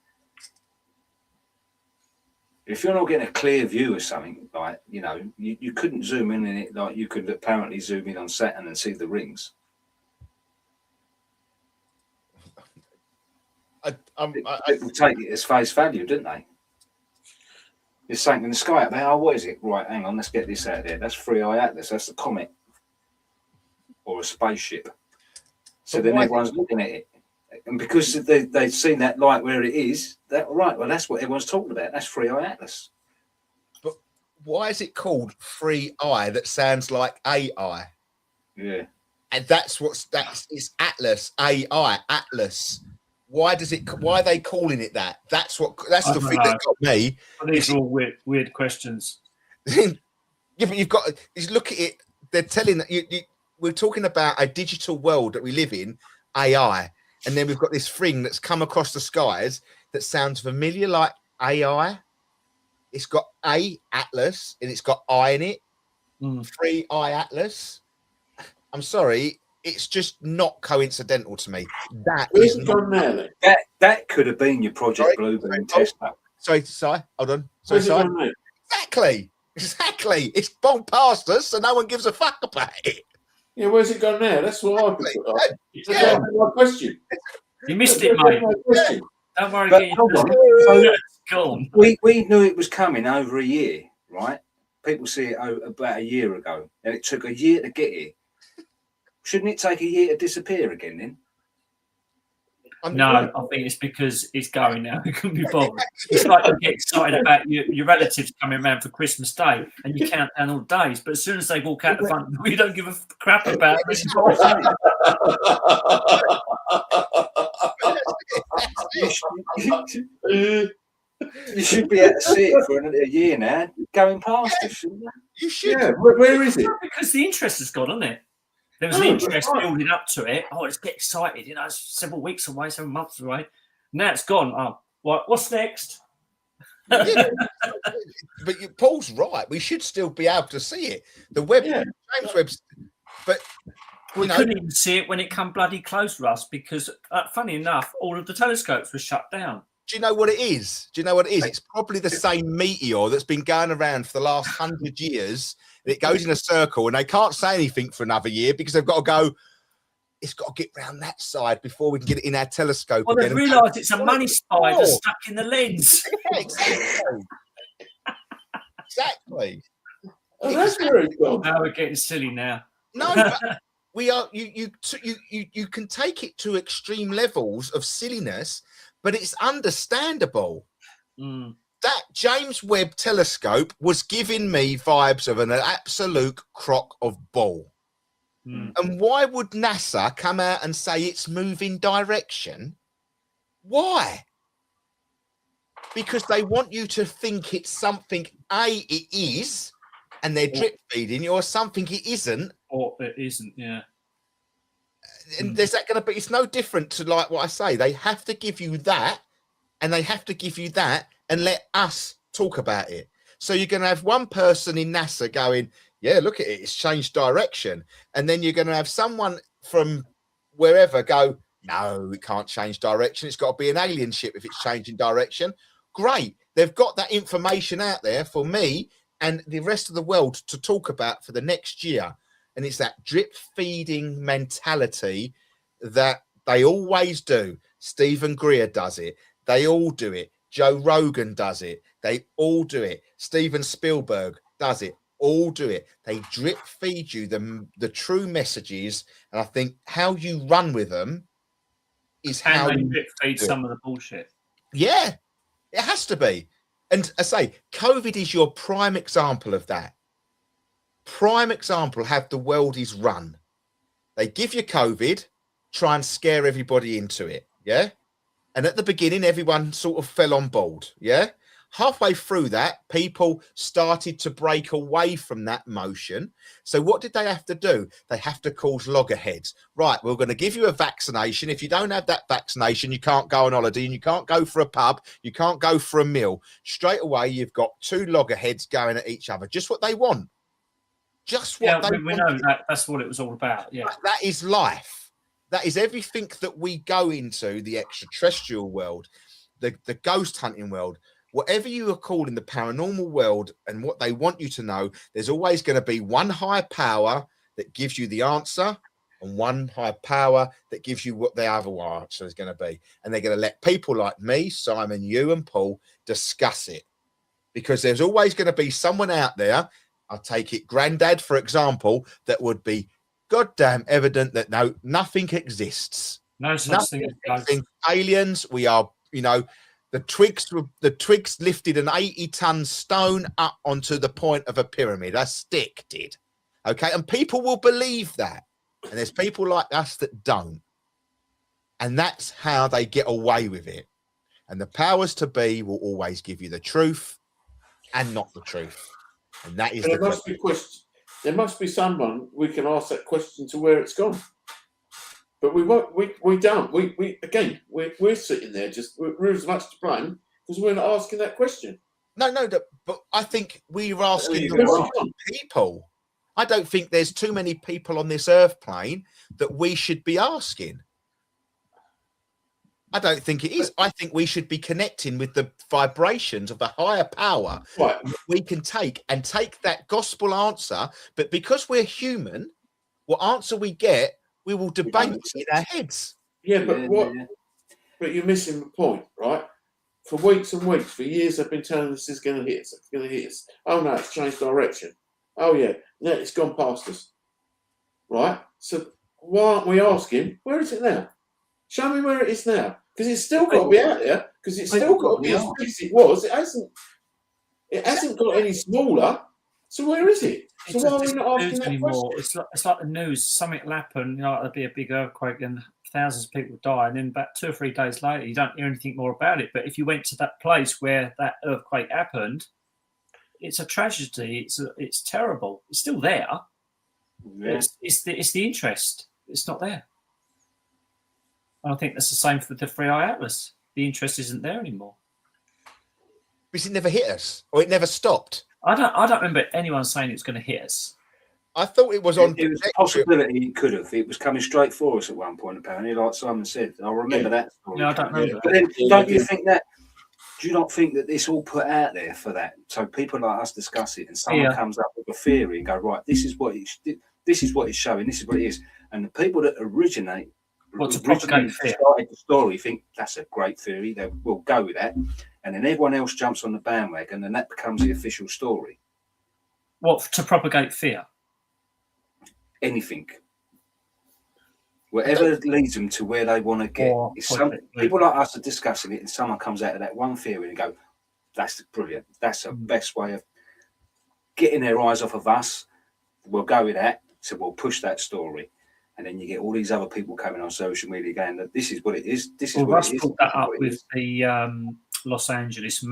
If you're not getting a clear view of something, like, you couldn't zoom in it like you could apparently zoom in on Saturn and see the rings. People take it as face value, didn't they? There's something in the sky up there. Oh, what is it? Right, hang on, let's get this out there. That's 3i Atlas. That's a comet or a spaceship. So then everyone's looking at it, and because they've seen that light where it is, well, that's what everyone's talking about. That's 3i Atlas. But why is it called 3i? That sounds like AI. Yeah, and that's it's Atlas, AI, Atlas. Why are they calling it that? That's the thing that got me. These are all weird questions. Yeah, but you look at it. They're telling that we're talking about a digital world that we live in, AI, and then we've got this thing that's come across the skies that sounds familiar, like AI. It's got Atlas and it's got I in it. 3i Atlas. I'm sorry. It's just not coincidental to me. That could have been your Project Blueberry test. Sorry, hold on. Exactly. It's gone past us, so no one gives a fuck about it. Yeah, where's it gone now? That's what I've got. My question. You missed it, mate. Don't worry. But hold on. Go on. We knew it was coming over a year, right? People see it about a year ago, and it took a year to get here. Shouldn't it take a year to disappear again then? No, I think it's because it's going now. It couldn't be bothered. It's like you get excited about your relatives coming around for Christmas Day and you count down all the days. But as soon as they walk out the front, we don't give a crap about them. You should be able to see it for a year now, going past us, shouldn't you? You should. Yeah, where is it? Because the interest has gone, hasn't it? There was an interest building up to it. Oh, let's get excited. It's several weeks away, 7 months away. Now it's gone. Oh, what's next? Yeah. But Paul's right. We should still be able to see it. The web, James Webb's, but we couldn't even see it when it come bloody close, Russ, because funny enough, all of the telescopes were shut down. Do you know what it is? It's probably the same meteor that's been going around for the last 100 years. It goes in a circle and they can't say anything for another year because they've got to go, it's got to get round that side before we can get it in our telescope. Well, they've realised it's a money spider stuck in the lens. Yeah, exactly. Exactly. Oh, that's where it's gone. Now we're getting silly now. No, but we are. You can take it to extreme levels of silliness, but it's understandable. That James Webb telescope was giving me vibes of an absolute crock of ball. And why would NASA come out and say it's moving direction? Why? Because they want you to think it's something it is, and they're drip feeding you, or something it isn't. Or it isn't, yeah. And there's that going to be, it's no different to like what I say. They have to give you that, and they have to give you that, and let us talk about it. So you're going to have one person in NASA going, yeah, look at it, it's changed direction. And then you're going to have someone from wherever go, no, it can't change direction. It's got to be an alien ship if it's changing direction. Great. They've got that information out there for me and the rest of the world to talk about for the next year. And it's that drip feeding mentality that they always do. Stephen Greer does it. They all do it. Joe Rogan does it. They all do it. Steven Spielberg does it. All do it. They drip feed you the true messages. And I think how you run with them is how you you drip feed some of the bullshit. Yeah, it has to be. And I say, COVID is your prime example of that. Prime example of how the world is run. They give you COVID, try and scare everybody into it. Yeah. And at the beginning, everyone sort of fell on board. Yeah. Halfway through that, people started to break away from that motion. So what did they have to do? They have to cause loggerheads. Right, we're going to give you a vaccination. If you don't have that vaccination, you can't go on holiday and you can't go for a pub. You can't go for a meal. Straight away, you've got two loggerheads going at each other. Just what they want. Just what they want. We know that's what it was all about. Yeah, that is life. That is everything that we go into, the extraterrestrial world, the ghost hunting world. Whatever you are calling the paranormal world and what they want you to know, there's always going to be one higher power that gives you the answer and one higher power that gives you what the other answer is going to be. And they're going to let people like me, Simon, you and Paul discuss it because there's always going to be someone out there. I'll take it, Grandad, for example, that would be goddamn evident that nothing exists. No such thing as aliens. We are, the twigs lifted an 80-ton stone up onto the point of a pyramid. A stick did. Okay. And people will believe that. And there's people like us that don't. And that's how they get away with it. And the powers to be will always give you the truth and not the truth. And that is there must be someone we can ask that question to where it's gone. But we won't. We don't. We're sitting there we're as much to blame because we're not asking that question. No. But I think we're asking the wrong people. I don't think there's too many people on this earth plane that we should be asking. I don't think it is. I think we should be connecting with the vibrations of the higher power that we can take that gospel answer. But because we're human, what answer we get, we will debate in our heads. Yeah, but you're missing the point, right? For weeks and weeks, for years, they've been telling us it's going to hit us. It's going to hit us. Oh, no, it's changed direction. Oh, yeah. No, it's gone past us. Right? So why aren't we asking, where is it now? Show me where it is now, because it's still got to be out there. Because it's still got to be as big as it was. It hasn't got any smaller. So where is it? So why are we not asking that anymore? question? It's like the news. Something will happen. There'll be a big earthquake and thousands of people die, and then about 2 or 3 days later, you don't hear anything more about it. But if you went to that place where that earthquake happened, it's a tragedy. It's terrible. It's still there. Yeah. It's the interest. It's not there. And I think that's the same for the 3i Atlas. The interest isn't there anymore. Because it never hit us, or it never stopped. I don't remember anyone saying it was going to hit us. I thought it was on. It was a possibility it could have. It was coming straight for us at one point, apparently, like Simon said. I remember that story. Yeah, I don't remember. But then, don't you think that? Do you not think that this all put out there for that? So people like us discuss it, and someone comes up with a theory and go, right, this is what it's showing. This is what it is, and the people that originate started the story think that's a great theory. They will go with that, and then everyone else jumps on the bandwagon, and that becomes the official story. What, to propagate fear? Anything. Whatever leads them to where they want to get. People like us are discussing it, and someone comes out of that one theory and go, that's brilliant. That's the best way of getting their eyes off of us. We'll go with that. So we'll push that story. And then you get all these other people coming on social media going, that this is what it is. This is what Russ it is. Brought that up with the Los Angeles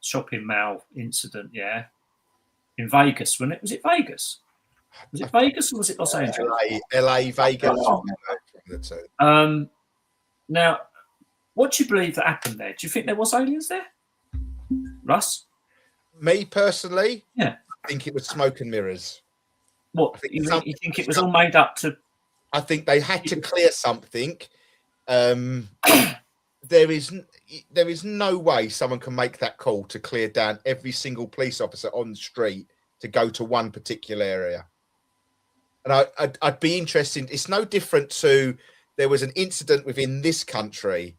shopping mall incident, in Vegas, wasn't it? Was it Vegas? Was it Vegas or was it Los Angeles? LA, Vegas. Now, what do you believe that happened there? Do you think there was aliens there, Russ? Me personally, I think it was smoke and mirrors. What, you think it was all made up to? I think they had to clear something. There is no way someone can make that call to clear down every single police officer on the street to go to one particular area. And I'd be interested. It's no different to there was an incident within this country,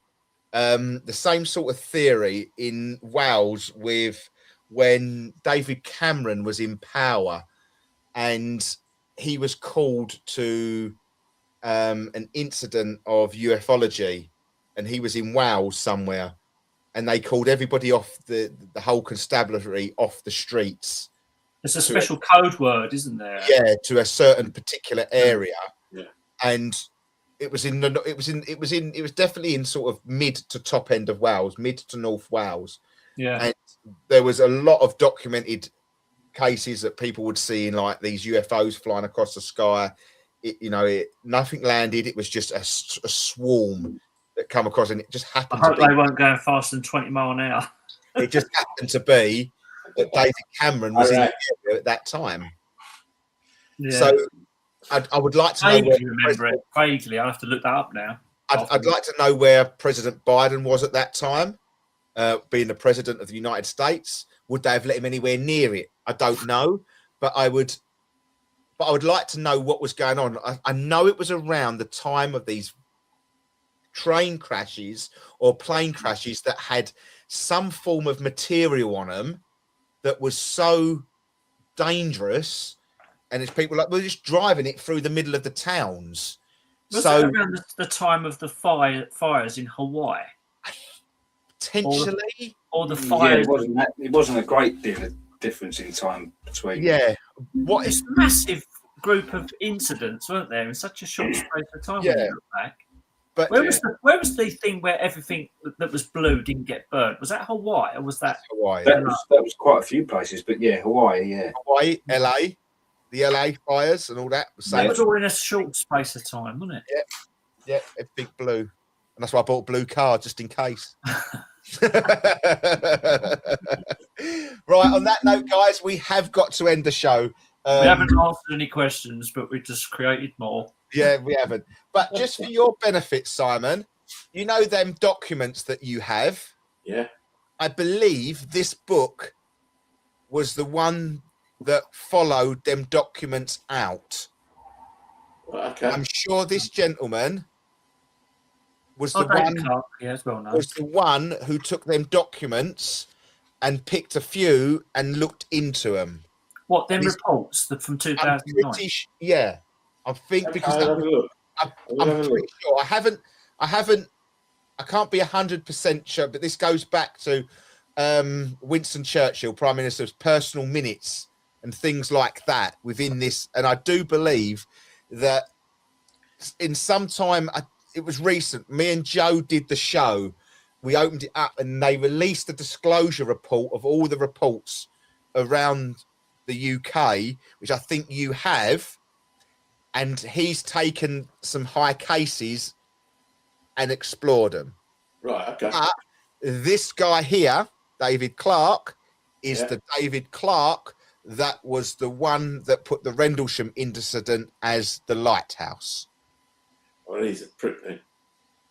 the same sort of theory in Wales with when David Cameron was in power, and he was called to an incident of ufology, and he was in Wales somewhere, and they called everybody off the whole constabulary off the streets. There's a special code word, isn't there? Yeah, to a certain particular area. Yeah. And it was definitely in sort of mid to top end of Wales, mid to North Wales. Yeah. And there was a lot of documented cases that people would see in like these UFOs flying across the sky. Nothing landed. It was just a swarm that come across, and it just happened. I hope they weren't going faster than 20 miles an hour. It just happened to be that David Cameron was in the area at that time. Yeah. So I would like to know. Vaguely, I have to look that up now. I'd like to know where President Biden was at that time, being the president of the United States. Would they have let him anywhere near it? I don't know, but I would like to know what was going on. I know it was around the time of these train crashes or plane crashes that had some form of material on them that was so dangerous, and it's people like we're just driving it through the middle of the towns. Was it around the time of the fires in Hawaii? Potentially, or the fires. It wasn't a great deal of difference in time between. Yeah, what is massive group of incidents, weren't there, in such a short space of time? Yeah. When you look back. But where was the thing where everything that was blue didn't get burnt? Was that Hawaii or was that Hawaii? That was quite a few places, but Hawaii, Hawaii, LA, the LA fires and all that. That was all in a short space of time, wasn't it? Yeah, a big blue, and that's why I bought a blue car just in case. Right, on that note, guys, we have got to end the show. We haven't answered any questions, but we just created more. Yeah, we haven't. But just for your benefit, Simon, you know them documents that you have? Yeah. I believe this book was the one that followed them documents out. Okay. I'm sure this gentleman was the one who took them documents and picked a few and looked into them. What, them reports from 2009? Yeah. I think because I'm pretty sure I I can't be 100% sure, but this goes back to Winston Churchill, Prime Minister's personal minutes and things like that within this. And I do believe that in some time, it was recent, me and Joe did the show. We opened it up and they released a disclosure report of all the reports around the UK, which I think you have. And he's taken some high cases and explored them. Right, okay. But this guy here, David Clark, is the David Clark that was the one that put the Rendlesham incident as the lighthouse. Well, he's a prick then.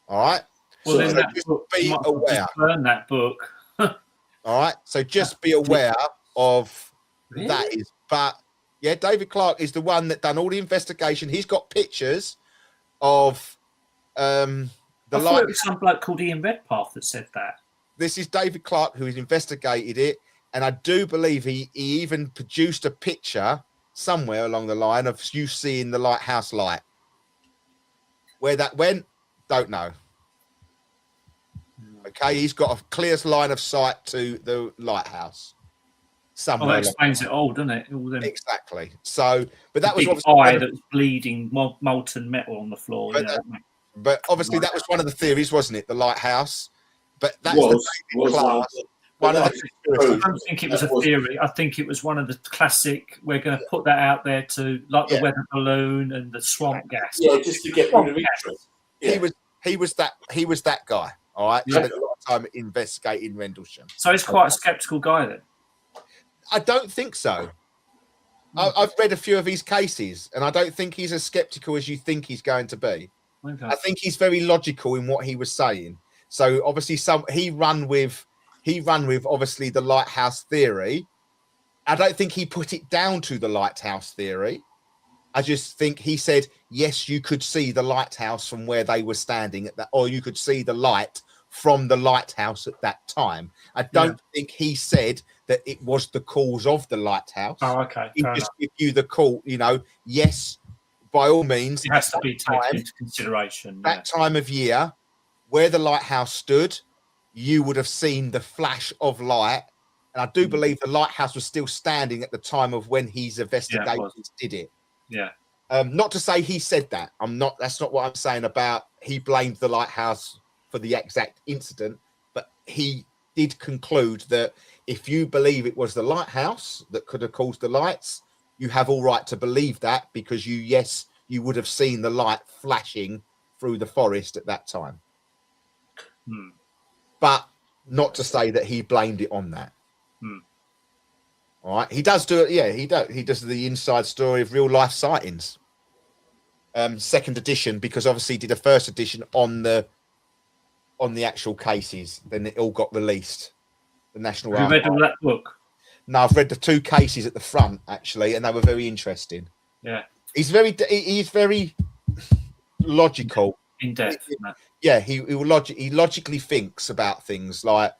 All right. Well, so then that just book, be aware. Burn that book. All right. So just be aware of that. But yeah, David Clark is the one that done all the investigation. He's got pictures of the I thought it was some bloke called Ian Redpath that said that. This is David Clark who has investigated it, and I do believe he even produced a picture somewhere along the line of you seeing the lighthouse light. Where that went, don't know. Okay, he's got a clear line of sight to the lighthouse. Somewhere. Oh, that explains it all, doesn't it? All them exactly. So, but that was big obviously eye that was bleeding molten metal on the floor. But obviously, that was one of the theories, wasn't it? The lighthouse. But that's was class. I don't think it was a theory. I think it was one of the classic. We're going to put that out there to like the weather balloon and the swamp gas. Yeah, just to get rid of interest. Yeah. He was that guy. All right. Yeah. Spent a lot of time investigating Rendlesham. So he's quite a skeptical guy then. I don't think so. I've read a few of his cases, and I don't think he's as skeptical as you think he's going to be. Okay. I think he's very logical in what he was saying. So obviously, he run with obviously the lighthouse theory. I don't think he put it down to the lighthouse theory. I just think he said, yes, you could see the lighthouse from where they were standing at that, or you could see the light from the lighthouse at that time. I don't think he said that it was the cause of the lighthouse. Oh, okay. He just give you the call, yes, by all means. It has to be taken into consideration. That time of year, where the lighthouse stood, you would have seen the flash of light. And I do believe the lighthouse was still standing at the time of when his investigators did it. Yeah. Not to say he said that. That's not what I'm saying about he blamed the lighthouse for the exact incident, but he did conclude that if you believe it was the lighthouse that could have caused the lights, you have all right to believe that because you would have seen the light flashing through the forest at that time. But not to say that he blamed it on that. All right, he does do it. Yeah, he does the inside story of real life sightings. Second edition, because obviously he did a first edition on the actual cases. Then it all got released. The National Have you read all that book? No, I've read the 2 cases at the front actually, and they were very interesting. Yeah, he's very logical. In depth. Yeah, he logically thinks about things like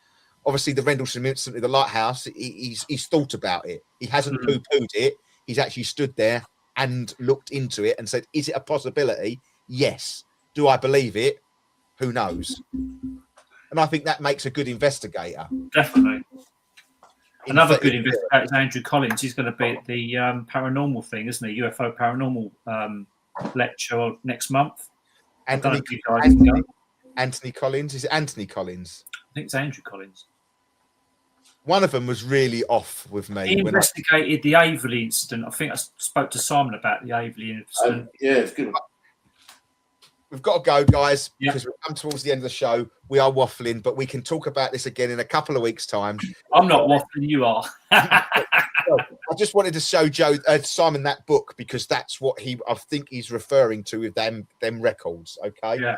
obviously the Rendlesham incident, the lighthouse. He's thought about it. He hasn't poo-pooed it. He's actually stood there and looked into it and said, "Is it a possibility? Yes. Do I believe it? Who knows?" And I think that makes a good investigator. Definitely. Another good investigator is Andrew Collins. He's going to be at the paranormal thing, isn't he? UFO paranormal lecture next month. Anthony Collins. Is it Anthony Collins? I think it's Andrew Collins. One of them was really off with me. He investigated the Averley incident. I think I spoke to Simon about the Averley incident. Yeah, it's good. We've got to go, guys, because we've come towards the end of the show. We are waffling, but we can talk about this again in a couple of weeks' time. I'm not waffling, you are. I just wanted to show Simon that book because that's what I think he's referring to with them records. Okay. Yeah.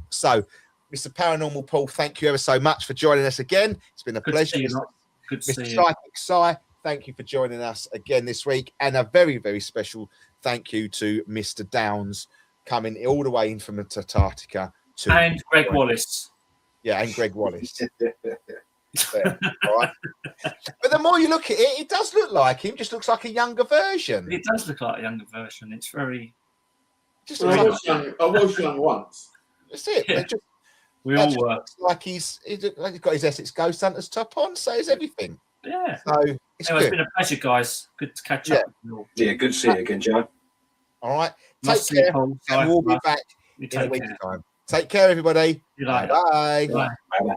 So, Mr. Paranormal Paul, thank you ever so much for joining us again. It's been a pleasure. Good to see you. Psychic Si, thank you for joining us again this week, and a very, very special thank you to Mr. Downs coming all the way in from Antarctica and Greg Wallace. Yeah, and Greg Wallace. There, all right. But the more you look at it, it does look like him. Just looks like a younger version. It does look like a younger version. It's very. I was young once. That's it. Yeah. They just, We that all just were. looks like he's got his Essex Ghost Hunters top on, so is everything. Yeah. So it's Anyway, it's good. been a pleasure, guys. Good to catch Yeah. up with you all. Yeah, good to see you again, Joe. All right. Nice Take to see you, care, Paul. and we'll be Russ. back You in a take week's care. time. Take care, everybody. See you later. Bye. Bye. Bye bye.